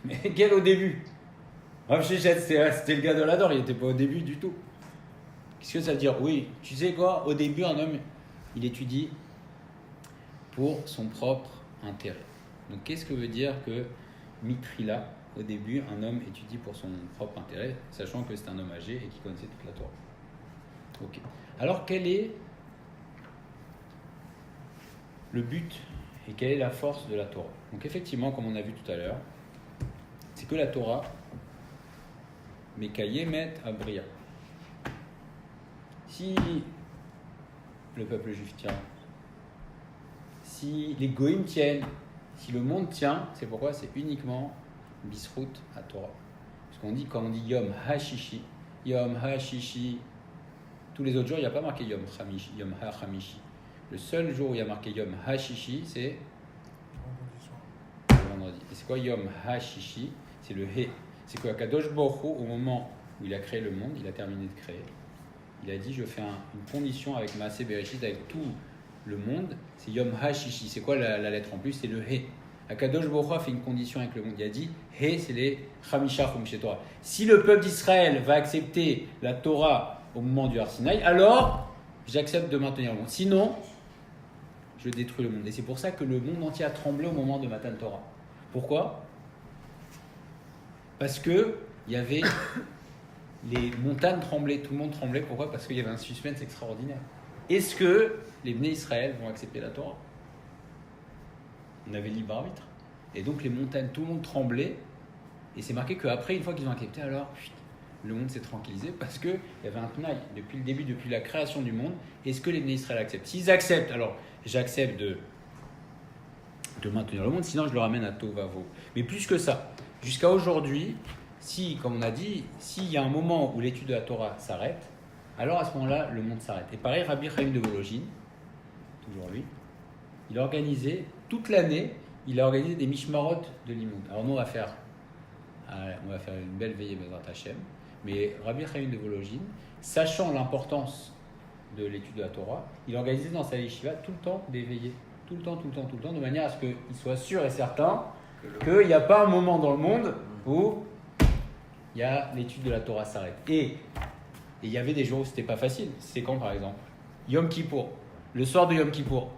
Mais quel au début? Rav Shechet, c'était le gars de l'Ador, il n'était pas au début du tout. Qu'est-ce que ça veut dire? Oui, tu sais quoi? Au début, un homme, il étudie pour son propre intérêt. Donc, qu'est-ce que veut dire que Mitrila, au début, un homme étudie pour son propre intérêt, sachant que c'est un homme âgé et qui connaissait toute la Torah? Ok. Alors, quel est le but et quelle est la force de la Torah? Donc, effectivement, comme on a vu tout à l'heure, c'est que la Torah, Mekayemet Abriya. Si le peuple juif tient, si les goïms tiennent, si le monde tient, c'est pourquoi c'est uniquement Bisrout à Torah. Parce qu'on dit, quand on dit Yom HaShishi, tous les autres jours, il n'y a pas marqué Yom HaChamishi. Le seul jour où il y a marqué Yom HaShishi, c'est vendredi. Et c'est quoi Yom HaShishi? C'est le He. C'est que Kadosh Baruch Hu, au moment où il a créé le monde, il a terminé de créer. Il a dit, je fais une condition avec Maaseh Bereshit, avec tout le monde, c'est Yom HaShishi. C'est quoi la lettre en plus? C'est le He. Akadosh Baruch Hu a fait une condition avec le monde. Il a dit He, c'est les Chamisha Chum chez Torah. Si le peuple d'Israël va accepter la Torah au moment du Har Sinaï, alors j'accepte de maintenir le monde. Sinon, je détruis le monde. Et c'est pour ça que le monde entier a tremblé au moment de Matan Torah. Pourquoi? Parce que il y avait les montagnes tremblaient, tout le monde tremblait. Pourquoi? Parce qu'il y avait un suspense extraordinaire. Est-ce que les Bnei Israël vont accepter la Torah? On avait libre arbitre. Et donc les montagnes, tout le monde tremblait. Et c'est marqué qu'après, une fois qu'ils ont accepté, alors le monde s'est tranquillisé parce qu'il y avait un tenaille depuis le début, depuis la création du monde. Est-ce que les Bnei Israël acceptent? S'ils acceptent, alors j'accepte de maintenir le monde, sinon je le ramène à Tovavo. Mais plus que ça, jusqu'à aujourd'hui, si, comme on a dit, s'il y a un moment où l'étude de la Torah s'arrête, alors à ce moment-là, le monde s'arrête. Et pareil, Rabbi Chaim de Volojine, toujours lui, il a organisé, toute l'année, il a organisé des mishmarot de Limoud. Alors nous, on va faire une belle veillée Bezrat Hashem, mais Rabbi Chaim de Volojine, sachant l'importance de l'étude de la Torah, il a organisé dans sa yeshiva tout le temps des veillées. Tout le temps, de manière à ce qu'il soit sûr et certain qu'il n'y a pas un moment dans le monde où il y a l'étude de la Torah s'arrête. Et il y avait des jours où c'était pas facile. C'était quand, par exemple? Yom Kippour. Le soir de Yom Kippour.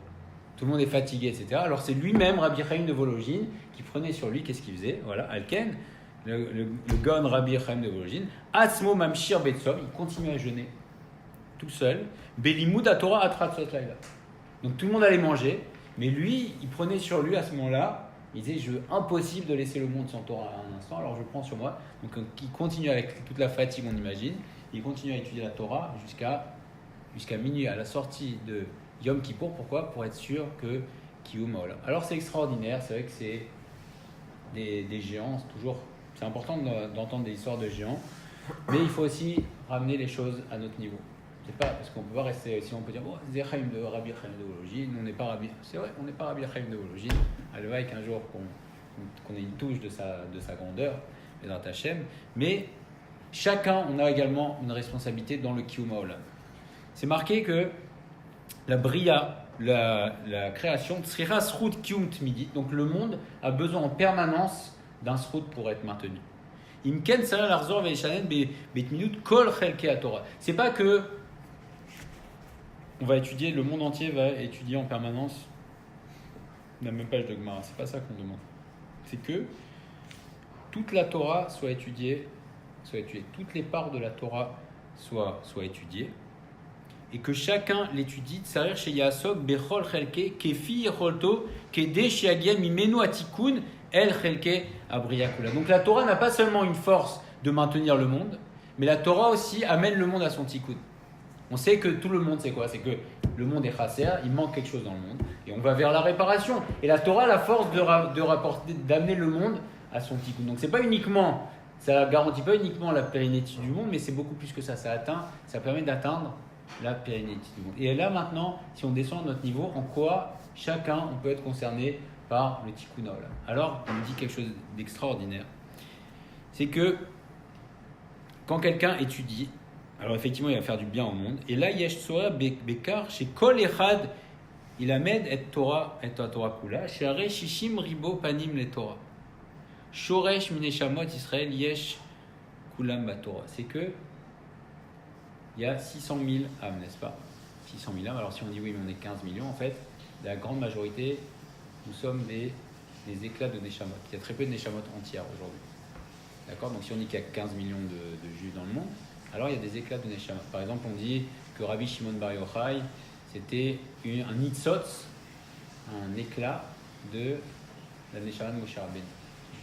Tout le monde est fatigué, etc. Alors c'est lui-même, Rabbi Chaim de Volojine, qui prenait sur lui, qu'est-ce qu'il faisait? Voilà, Alken, le Gon Rabbi Chaim de Volojine, Atzmo Mamshir Betzom, il continuait à jeûner, tout seul. Belimud à Torah Atratzot Laila. Donc tout le monde allait manger, mais lui, il prenait sur lui à ce moment-là, il disait, impossible de laisser le monde sans Torah à un instant, alors je prends sur moi. Donc il continue avec toute la fatigue, on imagine, il continue à étudier la Torah jusqu'à minuit, à la sortie de Yom Kippour. Pourquoi? Pour être sûr que Kiyum Haolam. Alors c'est extraordinaire, c'est vrai que c'est des géants, c'est important d'entendre des histoires de géants, mais il faut aussi ramener les choses à notre niveau. C'est pas parce qu'on peut pas rester, si on peut dire c'est Chaim de Rabbi Chaim de Volojine, on n'est pas Rabbi, c'est vrai, on n'est pas Rabbi Chaim de Volojine. Alvaï qu'un jour qu'on ait une touche de sa grandeur, Bezrat Hashem, mais chacun, on a également une responsabilité dans le Kiyum Haolam. C'est marqué que la Bria, la création, Tsrira Srut Kiyum Tmidit, donc le monde a besoin en permanence d'un Srut pour être maintenu. Imken Sara Larzor Veishanen Betminut Kol Chelke Torah. C'est pas que on va étudier, le monde entier va étudier en permanence la même page de Gemara. C'est pas ça qu'on demande. C'est que toute la Torah soit étudiée, toutes les parts de la Torah soient étudiées, et que chacun l'étudie. Tsarir chez Yasok Bechol Chelke Kefi Cholto Kede Shiagien Mimenu Atikun El Chelke Abriakula. Donc la Torah n'a pas seulement une force de maintenir le monde, mais la Torah aussi amène le monde à son tikkun. On sait que tout le monde, c'est quoi? C'est que le monde est chasser, il manque quelque chose dans le monde, et on va vers la réparation. Et la Torah a la force d'amener le monde à son tikkun. Donc c'est pas uniquement, ça garantit pas uniquement la pérennité du monde, mais c'est beaucoup plus que ça. Ça permet d'atteindre la pérennité du monde. Et là maintenant, si on descend à notre niveau, en quoi chacun on peut être concerné par le tikkun haolam? Alors, on me dit quelque chose d'extraordinaire. C'est que quand quelqu'un étudie, alors effectivement, il va faire du bien au monde. Et là, Yesh Tzoa Bekar, chez Kol Echad, il amène et Torah Kula, chez Are Shishim Ribo Panim le Torah. Shoresh Mineshamot Israël Yesh Kulam Batorah. C'est que il y a 600 000 âmes, n'est-ce pas? 600 000 âmes. Alors si on dit oui, mais on est 15 millions, en fait, la grande majorité, nous sommes des éclats de Neshamot. Il y a très peu de Neshamot entières aujourd'hui. D'accord? Donc si on dit qu'il y a 15 millions de juifs dans le monde, alors il y a des éclats de Neshamot. Par exemple, on dit que Rabbi Shimon Bar Yochai, c'était un nitzotz, un éclat de la Neshamat Moshe Rabbeinu.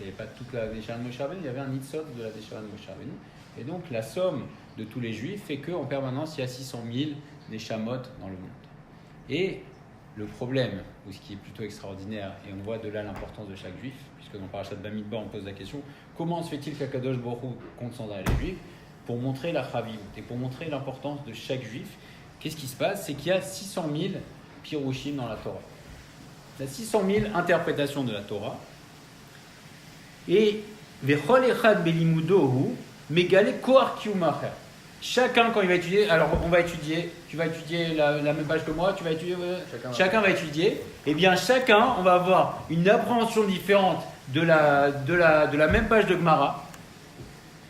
Il n'y avait pas toute la Neshamat Moshe Rabbeinu, il y avait un nitzotz de la Neshamat Moshe Rabbeinu. Et donc la somme de tous les juifs fait qu'en permanence, il y a 600 000 Neshamot dans le monde. Et le problème, ou ce qui est plutôt extraordinaire, et on voit de là l'importance de chaque juif, puisque dans Parashat Bamidbar, on pose la question, comment se fait-il qu'Akadosh Baruch Hu compte sans arrêt les juifs? Pour montrer la chavivut et pour montrer l'importance de chaque juif, qu'est-ce qui se passe? C'est qu'il y a 600 000 pirushim dans la Torah. Il y a 600 000 interprétations de la Torah. Et vechol echad belimudohu megale koar kiyum acher. chacun quand il va étudier, alors on va étudier, tu vas étudier la même page que moi, tu vas étudier, chacun va étudier, et bien chacun, on va avoir une appréhension différente de la même page de Gemara.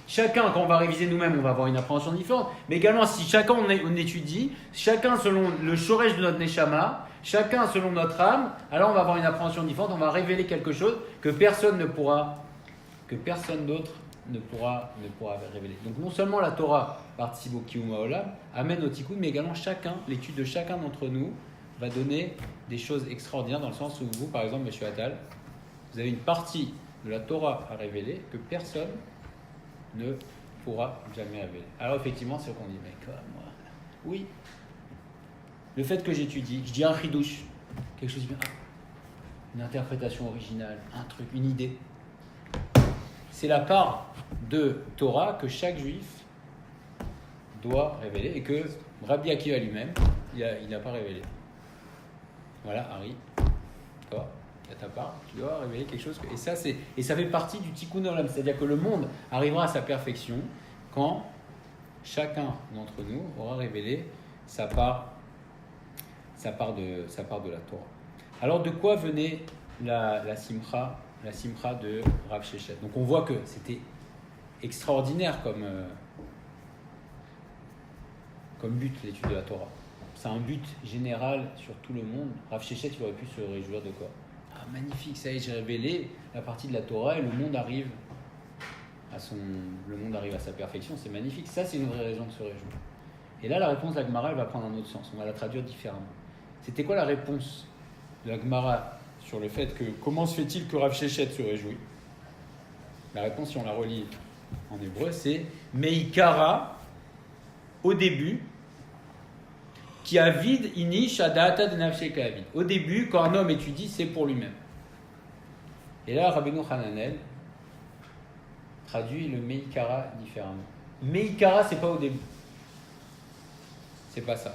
Chacun, quand on va réviser nous-mêmes, on va avoir une appréhension différente. Mais également, si chacun on étudie, chacun selon le shoresh de notre neshama, chacun selon notre âme, alors on va avoir une appréhension différente. On va révéler quelque chose que personne d'autre ne pourra révéler. Donc non seulement la Torah participe au Kiyum Haolam, amène au Tikkun, mais également l'étude de chacun d'entre nous va donner des choses extraordinaires dans le sens où vous, par exemple, M. Attal, vous avez une partie de la Torah à révéler que personne ne pourra jamais révéler. Alors effectivement, c'est ce qu'on dit, mais comme moi, oui. Le fait que j'étudie, je dis un chidouche, quelque chose de bien, une interprétation originale, un truc, une idée. C'est la part de Torah que chaque juif doit révéler et que Rabbi Akiva lui-même, il n'a pas révélé. Voilà, Harry, toi, il y a ta part, tu dois révéler quelque chose. Et ça fait partie du Tikkun Olam, c'est-à-dire que le monde arrivera à sa perfection quand chacun d'entre nous aura révélé sa part de la Torah. Alors de quoi venait la simcha de Rav Sheshet? Donc on voit que c'était extraordinaire comme but l'étude de la Torah. C'est un but général sur tout le monde. Rav Sheshet, il aurait pu se réjouir de quoi? Ah, magnifique, ça y est, j'ai révélé la partie de la Torah et le monde arrive à sa perfection. C'est magnifique. Ça, c'est une vraie raison de se réjouir. Et là, la réponse de la Gemara, elle va prendre un autre sens. On va la traduire différemment. C'était quoi la réponse de la Gemara sur le fait que comment se fait-il que Rav Sheshet se réjouit? La réponse, si on la relit en hébreu, c'est Meikara, au début, qui avid inish adata de nafshe ka'avid. Au début, quand un homme étudie, c'est pour lui-même. Et là, Rabbeinu Hananel traduit le Meikara différemment. Meikara, c'est pas au début. C'est pas ça.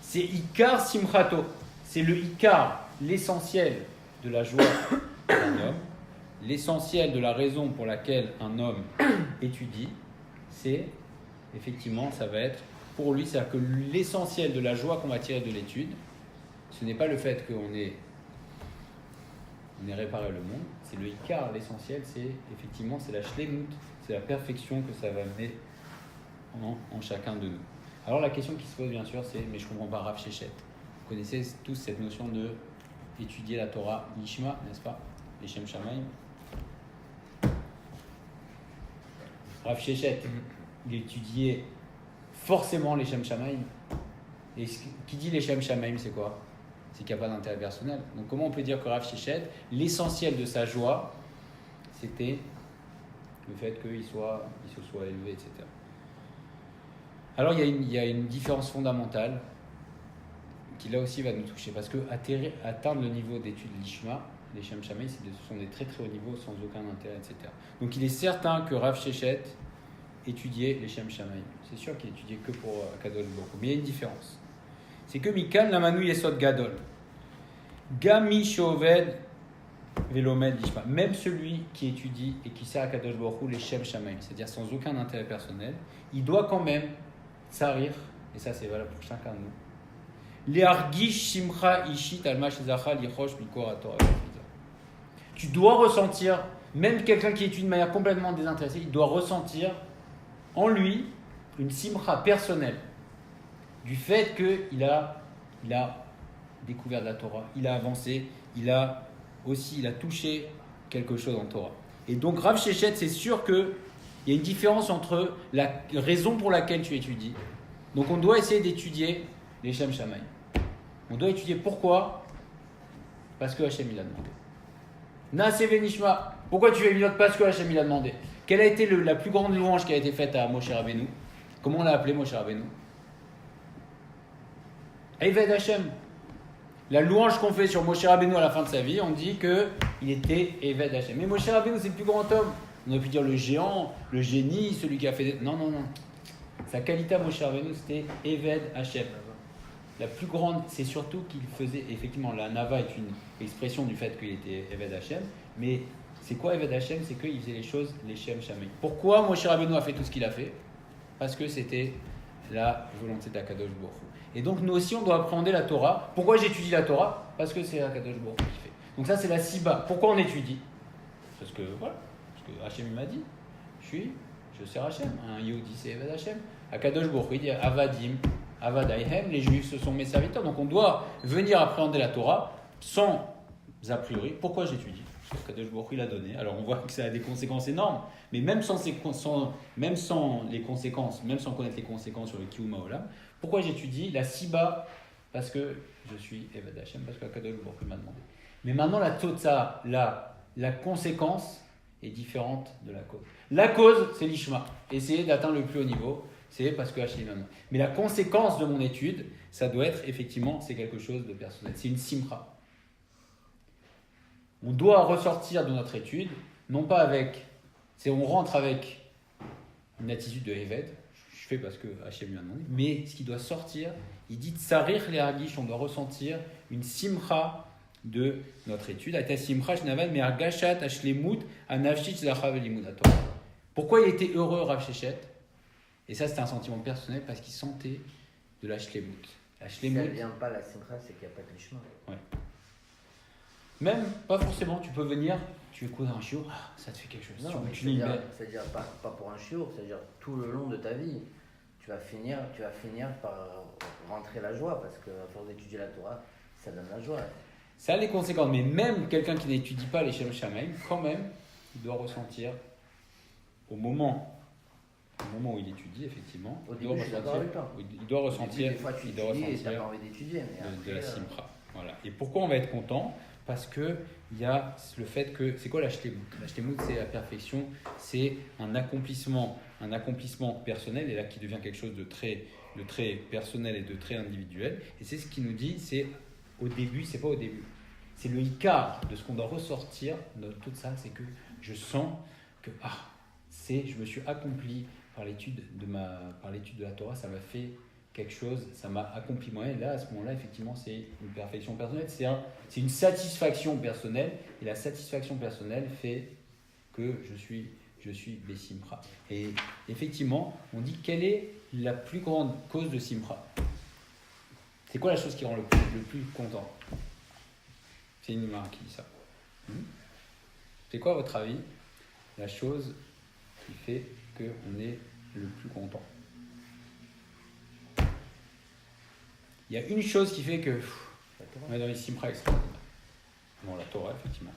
C'est Ikar Simchato. C'est le Ikar, l'essentiel de la joie d'un homme, l'essentiel de la raison pour laquelle un homme étudie, c'est effectivement, ça va être pour lui, c'est-à-dire que l'essentiel de la joie qu'on va tirer de l'étude, ce n'est pas le fait qu'on ait réparé le monde, c'est le Ikar, l'essentiel, c'est effectivement, c'est la shlemut, c'est la perfection que ça va amener en chacun de nous. Alors la question qui se pose bien sûr, c'est, mais je ne comprends pas Rav Sheshet. Vous connaissez tous cette notion de étudier la Torah Lishma, n'est-ce pas? Les Shem Shamaim. Rav Sheshet, il étudiait forcément les Shem Shamaim. Et qui dit les Shem Shamaim, c'est quoi? C'est qu'il n'y a pas d'intérêt personnel. Donc comment on peut dire que Rav Sheshet, l'essentiel de sa joie, c'était le fait qu'il se soit élevé, etc. Alors il y a une différence fondamentale qui là aussi va nous toucher, parce que atteindre le niveau d'études Lishma, les Shem Shamaim, ce sont des très très hauts niveaux sans aucun intérêt, etc. Donc il est certain que Rav Sheshet étudiait les Shem Shamaim. C'est sûr qu'il étudiait que pour Kadosh Baruch Hu. Mais il y a une différence. C'est que Mikan Lamanu Yesod Gadol. Gami Shoved Velomed Lishma. Même celui qui étudie et qui sert à Kadosh Baruch Hu les Shem Shamaim, c'est-à-dire sans aucun intérêt personnel, il doit quand même sarir, et ça c'est valable pour chacun de nous, tu dois ressentir, même quelqu'un qui étudie de manière complètement désintéressée, il doit ressentir en lui une simcha personnelle du fait qu'il a découvert de la Torah, il a avancé, il a touché quelque chose en Torah. Et donc Rav Sheshet, c'est sûr qu'il y a une différence entre la raison pour laquelle tu étudies. Donc on doit essayer d'étudier les Shem Shamaim. On doit étudier pourquoi? Parce que Hachem il a demandé. Naaseh Nishma. Pourquoi tu fais une note? Parce que Hachem il a demandé. Quelle a été la plus grande louange qui a été faite à Moshe Rabbeinu? Comment on l'a appelé Moshe Rabbeinu? Eved Hachem. La louange qu'on fait sur Moshe Rabbeinu à la fin de sa vie, on dit qu'il était Eved Hachem. Mais Moshe Rabbeinu c'est le plus grand homme. On aurait pu dire le géant, le génie, celui qui a fait des... Non. Sa qualité à Moshe Rabbeinu, c'était Eved Hachem. La plus grande, c'est surtout qu'il faisait, effectivement, la Nava est une expression du fait qu'il était Eved Hachem, mais c'est quoi Eved Hachem? C'est qu'il faisait les choses, les Shem Shamaim. Pourquoi Moshe Rabbeinu a fait tout ce qu'il a fait? parce que c'était la volonté d'Akadosh Baruch Hu. Et donc nous aussi on doit appréhender la Torah. Pourquoi j'étudie la Torah? Parce que c'est Akadosh Baruch Hu qui fait. Donc ça c'est la siba. Pourquoi on étudie? Parce que voilà, parce que Hachem m'a dit, je sers Hachem. Un Yehudi c'est Evad Hachem. Akadosh Baruch Hu il dit Avadim, Avadaihem, les Juifs ce sont mes serviteurs. Donc on doit venir appréhender la Torah sans a priori. Pourquoi j'étudie? Parce que Kadosh Baruch Hu l'a donné. Alors on voit que ça a des conséquences énormes, mais même sans les conséquences, même sans connaître les conséquences sur le Kiyum Haolam, pourquoi j'étudie? La Siba, parce que je suis Evad Hashem, parce que Kadosh Baruch Hu m'a demandé. Mais maintenant la Totsa, la conséquence est différente de la cause. La cause, c'est l'Ishma. Essayer d'atteindre le plus haut niveau, c'est parce que Hashem m'a demandé. Mais la conséquence de mon étude, ça doit être effectivement, c'est quelque chose de personnel. C'est une Simcha. On doit ressortir de notre étude, non pas on rentre avec une attitude de Eved, je fais parce que Hachem lui a demandé, mais ce qui doit sortir, il dit Tsarir le Hargish, on doit ressentir une simcha de notre étude. Ata simcha shnaval mais argashat ashlemut anavshit zachav elimud Torah. Pourquoi il était heureux Rav Shechet? Et ça c'était un sentiment personnel parce qu'il sentait de la shlemut. La Si elle vient pas la simcha, c'est qu'il n'y a pas de l'ishma. Ouais. Même, pas forcément, tu peux venir, tu écoutes un chiot, ça te fait quelque chose. Non, mais c'est-à-dire pas pour un chiot, c'est-à-dire tout le long de ta vie, tu vas finir par rentrer la joie, parce qu'à force d'étudier la Torah, ça donne la joie. Ça a les conséquences, mais même quelqu'un qui n'étudie pas les Shalom Shamaim, quand même, il doit ressentir, au moment où il étudie, effectivement, il doit ressentir, Des fois, tu étudies et tu n'as pas envie d'étudier. De la simcha. Voilà. Et pourquoi on va être content? Parce qu'il y a le fait que, c'est quoi la shlemut? La shlemut, c'est la perfection, c'est un accomplissement personnel, et là qui devient quelque chose de très personnel et de très individuel. Et c'est ce qu'il nous dit, c'est au début, c'est pas au début. C'est le ikar de ce qu'on doit ressortir de tout ça, c'est que je sens que je me suis accompli par l'étude de la Torah, ça m'a fait quelque chose, ça m'a accompli moi. Et là, à ce moment-là, effectivement, c'est une perfection personnelle, c'est une satisfaction personnelle, et la satisfaction personnelle fait que je suis Bessimra. Et effectivement, on dit quelle est la plus grande cause de Simra? C'est quoi la chose qui rend le plus content? C'est Nima qui dit ça. C'est quoi, à votre avis, la chose qui fait qu'on est le plus content? Il y a une chose qui fait que on est dans les simra extraordinaires. Bon, la Torah, effectivement.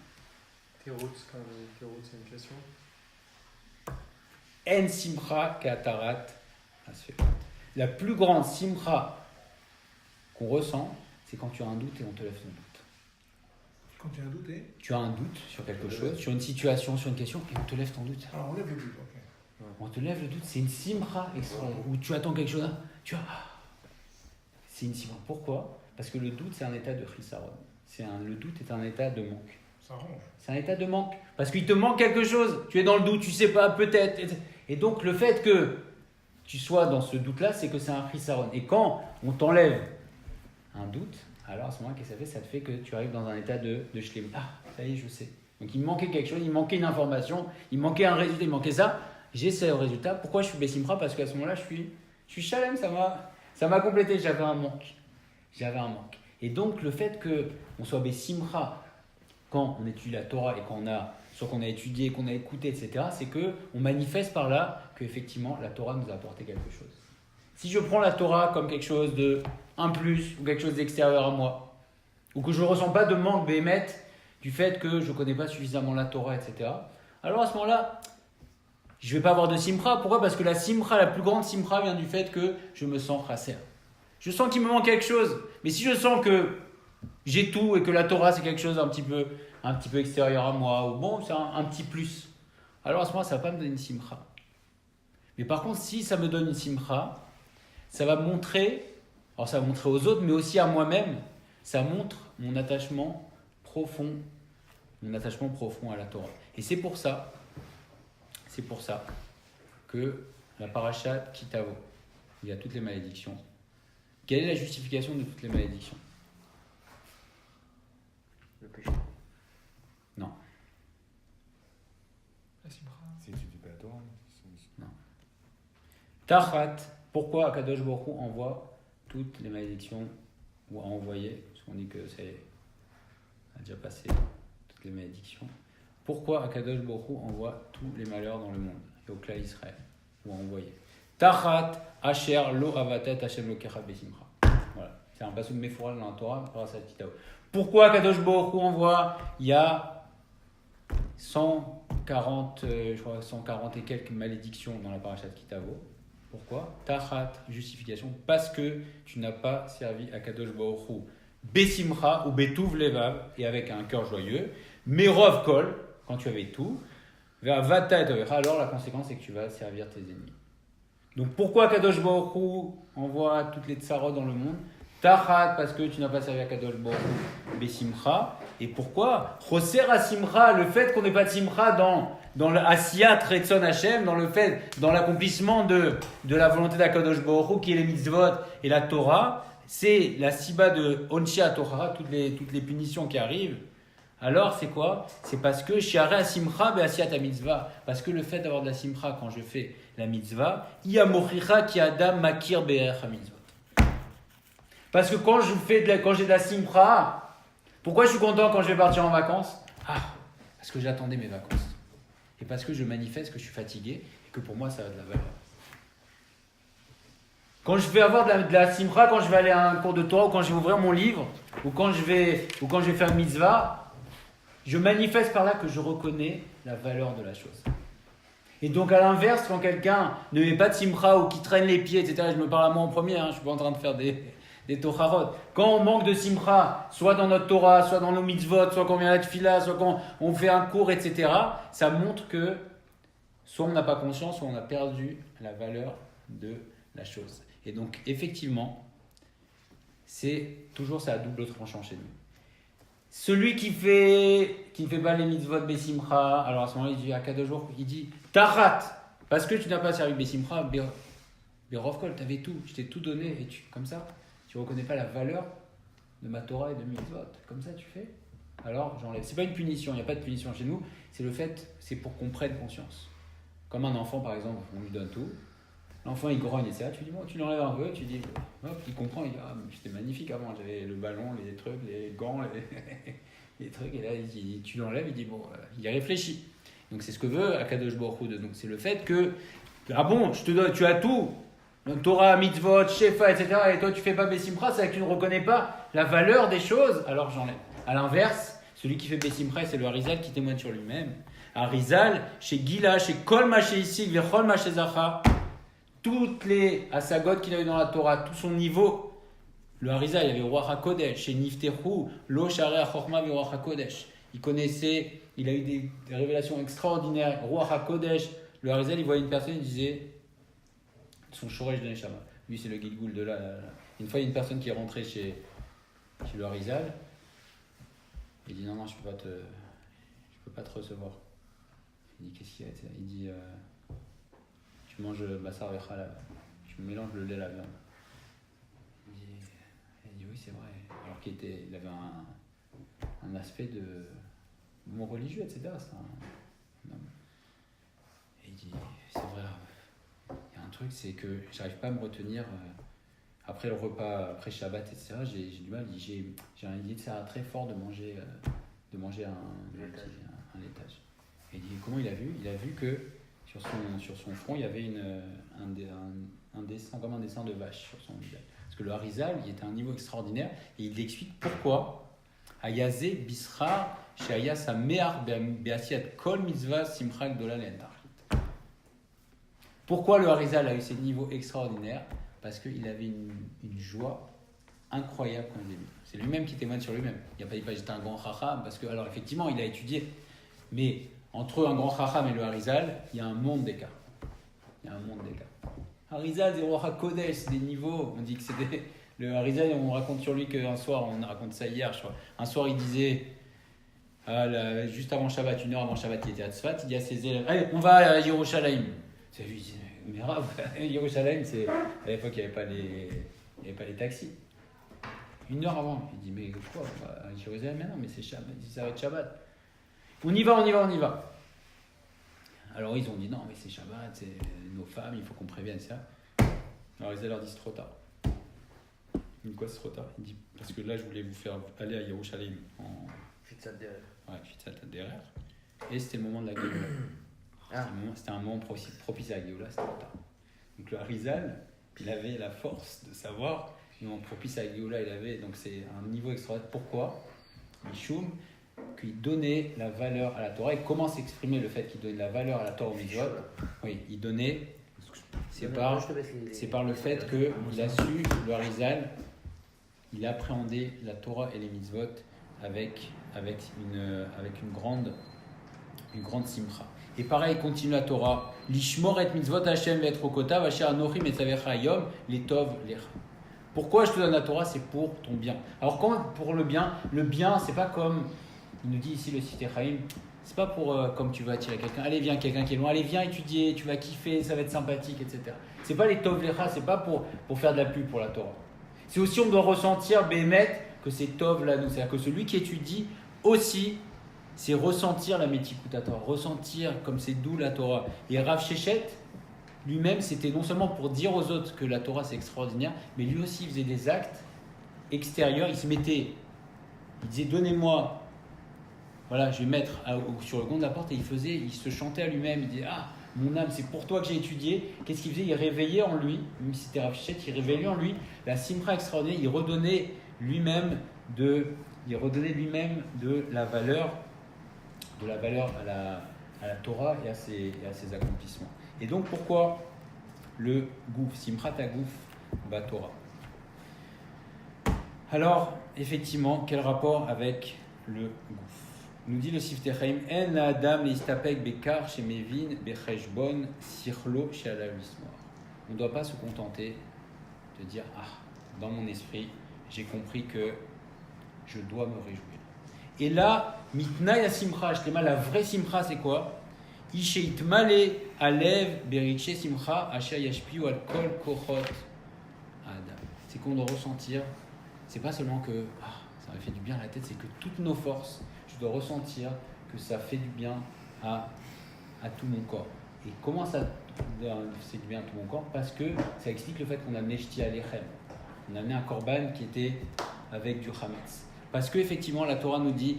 Thérout, c'est une question. En simra katarat asfet. La plus grande simra qu'on ressent, c'est quand tu as un doute et on te lève ton doute. Quand tu as un doute, Tu as un doute sur quelque chose, sur une situation, sur une question, et on te lève ton doute. Ah, on lève le doute, ok. On te lève le doute, c'est une simra extraordinaire. Où tu attends quelque chose, c'est une simra. Pourquoi? Parce que le doute, c'est un état de chisaron. Le doute est un état de manque. Ça ronge. C'est un état de manque. Parce qu'il te manque quelque chose. Tu es dans le doute, tu sais pas, peut-être. Et donc, le fait que tu sois dans ce doute-là, c'est que c'est un chisaron. Et quand on t'enlève un doute, alors à ce moment-là, qu'est-ce que ça fait? Ça te fait que tu arrives dans un état de shlem. Ça y est, je sais. Donc, il me manquait quelque chose, il me manquait une information, il me manquait un résultat, il me manquait ça. J'ai ce résultat. Pourquoi je suis Bessimra? Parce qu'à ce moment-là, je suis shalem, ça m'a complété. J'avais un manque. Et donc, le fait qu'on soit Bessimra quand on étudie la Torah et soit qu'on a étudié, qu'on a écouté, etc., c'est qu'on manifeste par là qu'effectivement, la Torah nous a apporté quelque chose. Si je prends la Torah comme quelque chose de un plus ou quelque chose d'extérieur à moi, ou que je ne ressens pas de manque béhémeth du fait que je ne connais pas suffisamment la Torah, etc., alors à ce moment-là, je ne vais pas avoir de simcha. Pourquoi? Parce que la plus grande simcha vient du fait que je me sens chasser. Je sens qu'il me manque quelque chose. Mais si je sens que j'ai tout et que la Torah c'est quelque chose un petit peu extérieur à moi, ou bon, c'est un petit plus, alors à ce moment-là, ça ne va pas me donner une simcha. Mais par contre, si ça me donne une simcha, ça va montrer aux autres, mais aussi à moi-même, ça montre mon attachement profond à la Torah. Et c'est pour ça que la parasha Kitavo, il y a toutes les malédictions. Quelle est la justification de toutes les malédictions? Le péché. Non. La simra. Si tu dis pas la Torah, Non. Tachat, pourquoi Akadosh Baruch Hu envoie toutes les malédictions, ou a envoyé, parce qu'on dit que c'est a déjà passé toutes les malédictions. Pourquoi Akadosh Baruch Hu envoie tous les malheurs dans le monde et au clan Israël, ou a envoyé Tachat, Asher, Lo Avatet, Hashem Lokecha Besimcha. Voilà, c'est un passage de Mephora dans la Torah, grâce à Titao. Pourquoi Akadosh Baruch Hu envoie? Il y a 140, je crois 140 et quelques malédictions dans la parashat Kitavo. Pourquoi? Tachat, justification, parce que tu n'as pas servi Akadosh Baruch Hu Besimcha ou Betuv Levav, et avec un cœur joyeux, Merov Kol, quand tu avais tout, Vata et Tovecha, alors la conséquence c'est que tu vas servir tes ennemis. Donc pourquoi Akadosh Baruch Hu envoie toutes les tsarot dans le monde? Tachat, parce que tu n'as pas servi Akadosh Baruch Hu Besimcha. Et pourquoi Choser Simcha, le fait qu'on n'ait pas de Simcha dans le Asiyat Retzon Hashem, dans l'accomplissement de la volonté d'Akadosh Baruch Hu, qui est les mitzvot et la Torah, c'est la siba de Onshia Torah, toutes les punitions qui arrivent. Alors c'est quoi? C'est parce que Shiare Simcha Be'asiyat mitzvah, parce que le fait d'avoir de la Simcha quand je fais la mitzvah, Yamochicha ki Adam Makir Be'er mitzvot. Parce que quand j'ai de la Simcha, pourquoi je suis content quand je vais partir en vacances? Parce que j'attendais mes vacances. Et parce que je manifeste que je suis fatigué et que pour moi ça a de la valeur. Quand je vais avoir de la simcha, quand je vais aller à un cours de Torah, ou quand je vais ouvrir mon livre, ou quand je vais faire une mitzvah, je manifeste par là que je reconnais la valeur de la chose. Et donc à l'inverse, quand quelqu'un ne met pas de simcha ou qui traîne les pieds, etc., je me parle à moi en premier, je ne suis pas en train de faire des Tocharot. Quand on manque de simcha, soit dans notre Torah, soit dans nos mitzvot, soit quand on vient à la tefila, soit quand on fait un cours, etc., ça montre que soit on n'a pas conscience, soit on a perdu la valeur de la chose. Et donc, effectivement, c'est toujours ça à double tranchant chez nous. Celui qui ne fait pas les mitzvot besimcha, alors à ce moment-là, il dit à 4 jours, il dit Tachat, parce que tu n'as pas servi besimcha, Berovkol, tu avais tout, je t'ai tout donné, et comme ça, tu ne reconnais pas la valeur de ma Torah et de mes mitzvot. Comme ça, tu fais, alors j'enlève. C'est pas une punition, il n'y a pas de punition chez nous, c'est pour qu'on prenne conscience. Comme un enfant, par exemple, on lui donne tout. L'enfant il grogne, etc. Tu dis bon, tu l'enlèves un peu, tu dis hop, il comprend, il dit c'était magnifique avant, j'avais le ballon, les trucs, les gants, les trucs, et là tu l'enlèves, il dit bon, il y réfléchit. Donc c'est ce que veut Akadosh Baruch Hu. Donc c'est le fait que bon, je te donne, tu as tout, donc Torah, mitzvot, shefa, etc. Et toi tu fais pas besimcha, c'est que tu ne reconnais pas la valeur des choses, alors j'enlève. À l'inverse, celui qui fait besimcha, c'est le Harizal qui témoigne sur lui-même. Harizal, chez Gila, chez Kol Maché Isik, Vechol Maché Zacha. Toutes les asagot qu'il avait dans la Torah, tout son niveau, le Harizal, il y avait Ruach HaKodesh, chez Niftechu, Lo Sharei HaChochma Ruach HaKodesh. Il a eu des révélations extraordinaires. Ruach HaKodesh, le Harizal, il voyait une personne, il disait son Shoresh de Neshama. Lui, c'est le Gilgul de là. Une fois, il y a une personne qui est rentrée chez le Harizal. Il dit non, je peux pas te recevoir. Il dit qu'est-ce qu'il y a? Il dit tu manges bassar vechala, tu mélanges le lait à la viande. Il dit oui, c'est vrai. Alors qu'il avait un aspect de mon religieux, etc. C'est un homme. Et il dit c'est vrai, il y a un truc, c'est que j'arrive pas à me retenir après le repas, après Shabbat, etc. J'ai du mal, j'ai un idée de ça très fort de manger un laitage. Et il dit comment il a vu? Il a vu que sur son front, il y avait un dessin, comme un dessin de vache sur son visage. Parce que le Harizal, il était à un niveau extraordinaire, et il explique pourquoi Ayazé Bisra Shaya Samear Beasiat Kol Mitzvah Simcha Gdola Le'entachit. Pourquoi le Harizal a eu ces niveaux extraordinaires? Parce qu'il avait une joie incroyable quand il est venu. C'est lui-même qui témoigne sur lui-même. Il n'a pas dit pas j'étais un grand chacham, parce que, alors effectivement, il a étudié, mais entre un grand chacham et le Harizal, il y a un monde d'écart. Harizal, des Ruach HaKodesh, c'est des niveaux. On dit que c'était. Le Harizal, on raconte sur lui qu'un soir, on raconte ça hier, je crois. Un soir, il disait, juste avant Shabbat, 1 heure avant Shabbat, il était à Tzfat, il dit à ses élèves allez, on va à Yerushalayim. C'est lui, il dit mais grave, Yerushalayim, c'est. À l'époque, il n'y avait pas les taxis. 1 heure avant, il dit mais quoi, on va à Jérusalem maintenant, mais c'est Shabbat, il dit ça va être Shabbat. On y va. Alors ils ont dit non, mais c'est Shabbat, c'est nos femmes, il faut qu'on prévienne ça. Alors ils leur disent trop tard. Ils disent quoi, c'est trop tard? Il dit parce que là je voulais vous faire aller à Yerushalayim en Fitzat derrière. ouais, Fitzat derrière. Et c'était le moment de la Géoula. Ah. C'était un moment propice à la Géoula, c'était trop tard. Donc le Harizal, il avait la force de savoir, le moment propice à la Géoula, il avait, donc c'est un niveau extraordinaire. Pourquoi? Mishum, qu'il donnait la valeur à la Torah. Et comment s'exprimer le fait qu'il donnait la valeur à la Torah au mitzvot? Oui, il donnait, c'est par le fait qu'il a su, le Harizal, il appréhendait la Torah et les mitzvot avec une grande simcha. Et pareil, continue la Torah. Lishmor et mitzvot Hashem ve'etrokota vasher anochim et tzavecha yom letov lecha. Pourquoi je te donne la Torah? C'est pour ton bien. Alors quand pour le bien, c'est pas comme il nous dit ici le Sifter Chaim, c'est pas pour comme tu vas attirer quelqu'un. Allez viens, quelqu'un qui est loin, allez viens étudier, tu vas kiffer, ça va être sympathique, etc. C'est pas les tov lecha, c'est pas pour faire de la pub pour la Torah. C'est aussi on doit ressentir bémet que c'est tov là nous, c'est-à-dire que celui qui étudie aussi, c'est ressentir la métikout à Torah, ressentir comme c'est doux la Torah. Et Rav Shechet, lui-même, c'était non seulement pour dire aux autres que la Torah c'est extraordinaire, mais lui aussi il faisait des actes extérieurs. Il disait donnez-moi, voilà, je vais mettre sur le gond de la porte, et il se chantait à lui-même. Il disait ah mon âme, c'est pour toi que j'ai étudié. Qu'est-ce qu'il faisait? Il réveillait en lui, même si c'était Rav Shechet, il réveillait en lui la simra extraordinaire. Il redonnait lui-même de la valeur à la Torah et à ses accomplissements. Et donc pourquoi le gouf, Simchat HaGouf Torah? Alors effectivement, quel rapport avec le gouf? Nous dit le Sifter Chaim, En Adam leistapek bekar shemevin becheshbon sichlo she'alav lismor. On ne doit pas se contenter de dire dans mon esprit, j'ai compris que je dois me réjouir. Et là, mitna ya simcha, la vraie simcha, c'est quoi? Isheitmale alev beriche simcha asher yashpiu al kol kochot adam. C'est qu'on doit ressentir, c'est pas seulement que ça me fait du bien à la tête, c'est que toutes nos forces, je dois ressentir que ça fait du bien à tout mon corps. Et comment ça fait du bien à tout mon corps? Parce que ça explique le fait qu'on a amené Shti Alechem. On a amené un korban qui était avec du chametz. Parce qu'effectivement, la Torah nous dit,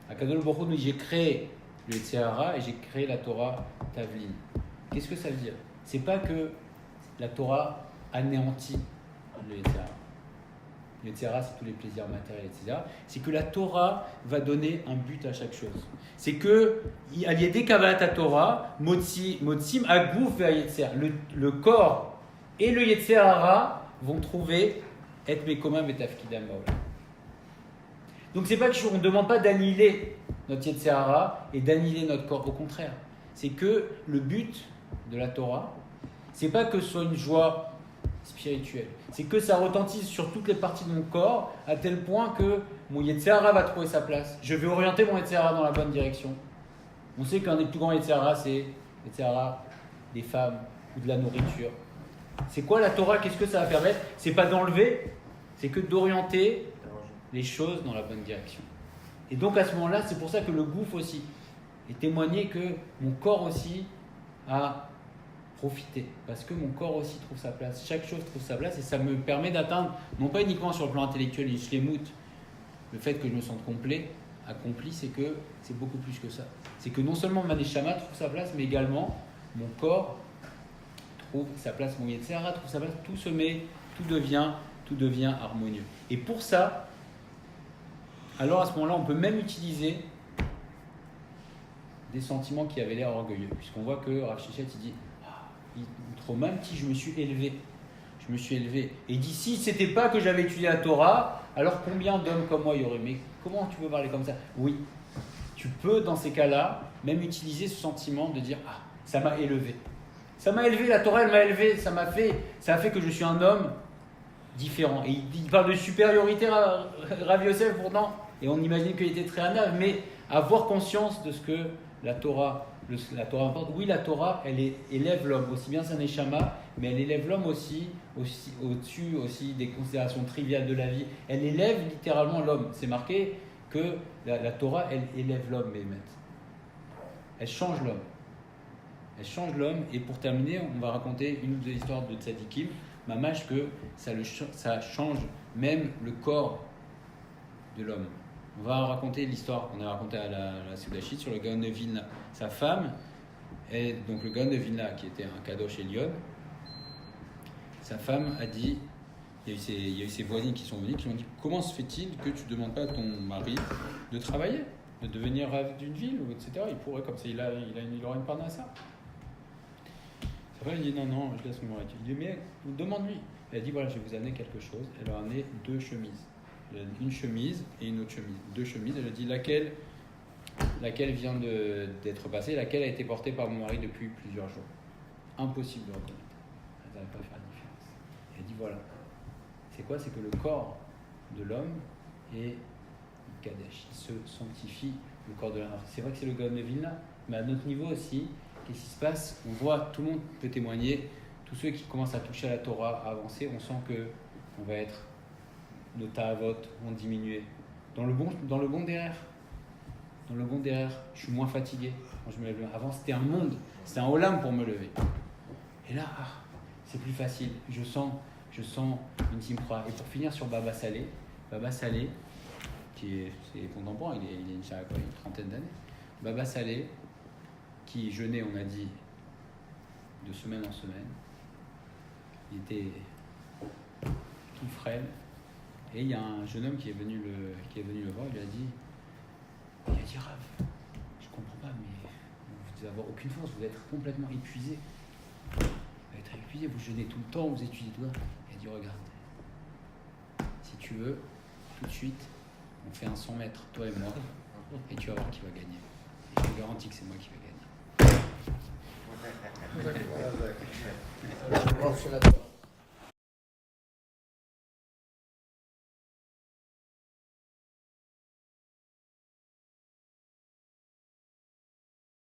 Akadosh Baruch Hu nous dit, j'ai créé le Yetzer Hara et j'ai créé la Torah Tavlin. Qu'est-ce que ça veut dire? C'est pas que la Torah anéantit le Yetzer Hara. Le Yetzer Hara, c'est tous les plaisirs matériels, etc. C'est que la Torah va donner un but à chaque chose. C'est que, al yedei kabbalat Torah, motzim aguf ve'ayetzer. Le corps et le Yetzer Hara vont trouver et mekomam et tafkidam baolam. Donc c'est pas qu'on ne demande pas d'annihiler notre Yetzer Hara et d'annihiler notre corps. Au contraire, c'est que le but de la Torah, c'est pas que ce soit une joie spirituelle, c'est que ça retentisse sur toutes les parties de mon corps à tel point que mon Yetzer Hara va trouver sa place. Je vais orienter mon Yetzer Hara dans la bonne direction. On sait qu'un des plus grands Yetzer Hara, c'est Yetzer Hara des femmes ou de la nourriture. C'est quoi la Torah? Qu'est-ce que ça va permettre? C'est pas d'enlever, c'est que d'orienter les choses dans la bonne direction. Et donc à ce moment-là, c'est pour ça que le gouf aussi est témoigné que mon corps aussi a profité. Parce que mon corps aussi trouve sa place. Chaque chose trouve sa place et ça me permet d'atteindre, non pas uniquement sur le plan intellectuel, le fait que je me sente complet, accompli, c'est que c'est beaucoup plus que ça. C'est que non seulement ma neshama trouve sa place, mais également mon corps trouve sa place, mon Yetzer Hara trouve sa place, tout se met, tout devient harmonieux. Et pour ça, alors à ce moment-là, on peut même utiliser des sentiments qui avaient l'air orgueilleux, puisqu'on voit que Rav Shechet il dit trop même si je me suis élevé. Et il dit si c'était pas que j'avais étudié la Torah, alors combien d'hommes comme moi il y aurait? Mais comment tu peux parler comme ça? Oui, tu peux dans ces cas-là même utiliser ce sentiment de dire ça m'a élevé. Ça m'a élevé, la Torah elle m'a élevé, ça a fait que je suis un homme différent. Et il parle de supériorité Rav Yosef pourtant, et on imagine qu'il était très honnête, mais avoir conscience de ce que la Torah importe. Oui, la Torah, elle élève l'homme, aussi bien sa neshama, mais elle élève l'homme aussi au-dessus aussi des considérations triviales de la vie. Elle élève littéralement l'homme. C'est marqué que la Torah, elle élève l'homme, Bémet. Elle change l'homme. Elle change l'homme. Et pour terminer, on va raconter une ou deux histoires de tzadikim, mamash, que ça change même le corps de l'homme. On va raconter l'histoire qu'on a racontée à la Soudachit sur le Gaon de Vilna. Sa femme, et donc le Gaon de Vilna, qui était un kadosh Elion, sa femme a dit, il y a eu ses voisines qui sont venues, qui ont dit, comment se fait-il que tu ne demandes pas à ton mari de travailler, de devenir rave d'une ville, etc. Il pourrait, comme ça, il aura une part dans ça. Sa femme, il dit, non, je laisse mon mari. Il dit, mais demande-lui. Elle a dit, voilà, je vais vous amener quelque chose. Elle leur a amené 2 chemises. Une chemise et une autre chemise. 2 chemises. Elle a dit, laquelle vient d'être passée, laquelle a été portée par mon mari depuis plusieurs jours. Impossible de reconnaître. Elle n'avait pas fait la différence. Elle dit, voilà. C'est quoi? C'est que le corps de l'homme est Kadesh. Il se sanctifie, le corps de l'homme. C'est vrai que c'est le Gaon de Vilna, mais à notre niveau aussi, qu'est-ce qui se passe? On voit, tout le monde peut témoigner, tous ceux qui commencent à toucher à la Torah, à avancer, on sent que on va être, nos ta'avot vont diminuer. Dans le bon derrière. Dans le bon derrière, je suis moins fatigué quand je me lève. Avant, c'était un monde, c'était un olam pour me lever. Et là, c'est plus facile. Je sens une timra. Et pour finir sur Baba Salé, c'est contemporain, il a une trentaine d'années. Baba Salé, qui jeûnait, on a dit, de semaine en semaine. Il était tout frêle. Et il y a un jeune homme qui est venu le voir, il lui a dit, Rav, je comprends pas, mais vous n'avez aucune force, vous êtes complètement épuisé. Vous êtes épuisé, vous jeûnez tout le temps, vous étudiez tout le temps. Il a dit, regarde, si tu veux, tout de suite, on fait un 100 mètres, toi et moi, et tu vas voir qui va gagner. Et je te garantis que c'est moi qui vais gagner. Sur la Torah.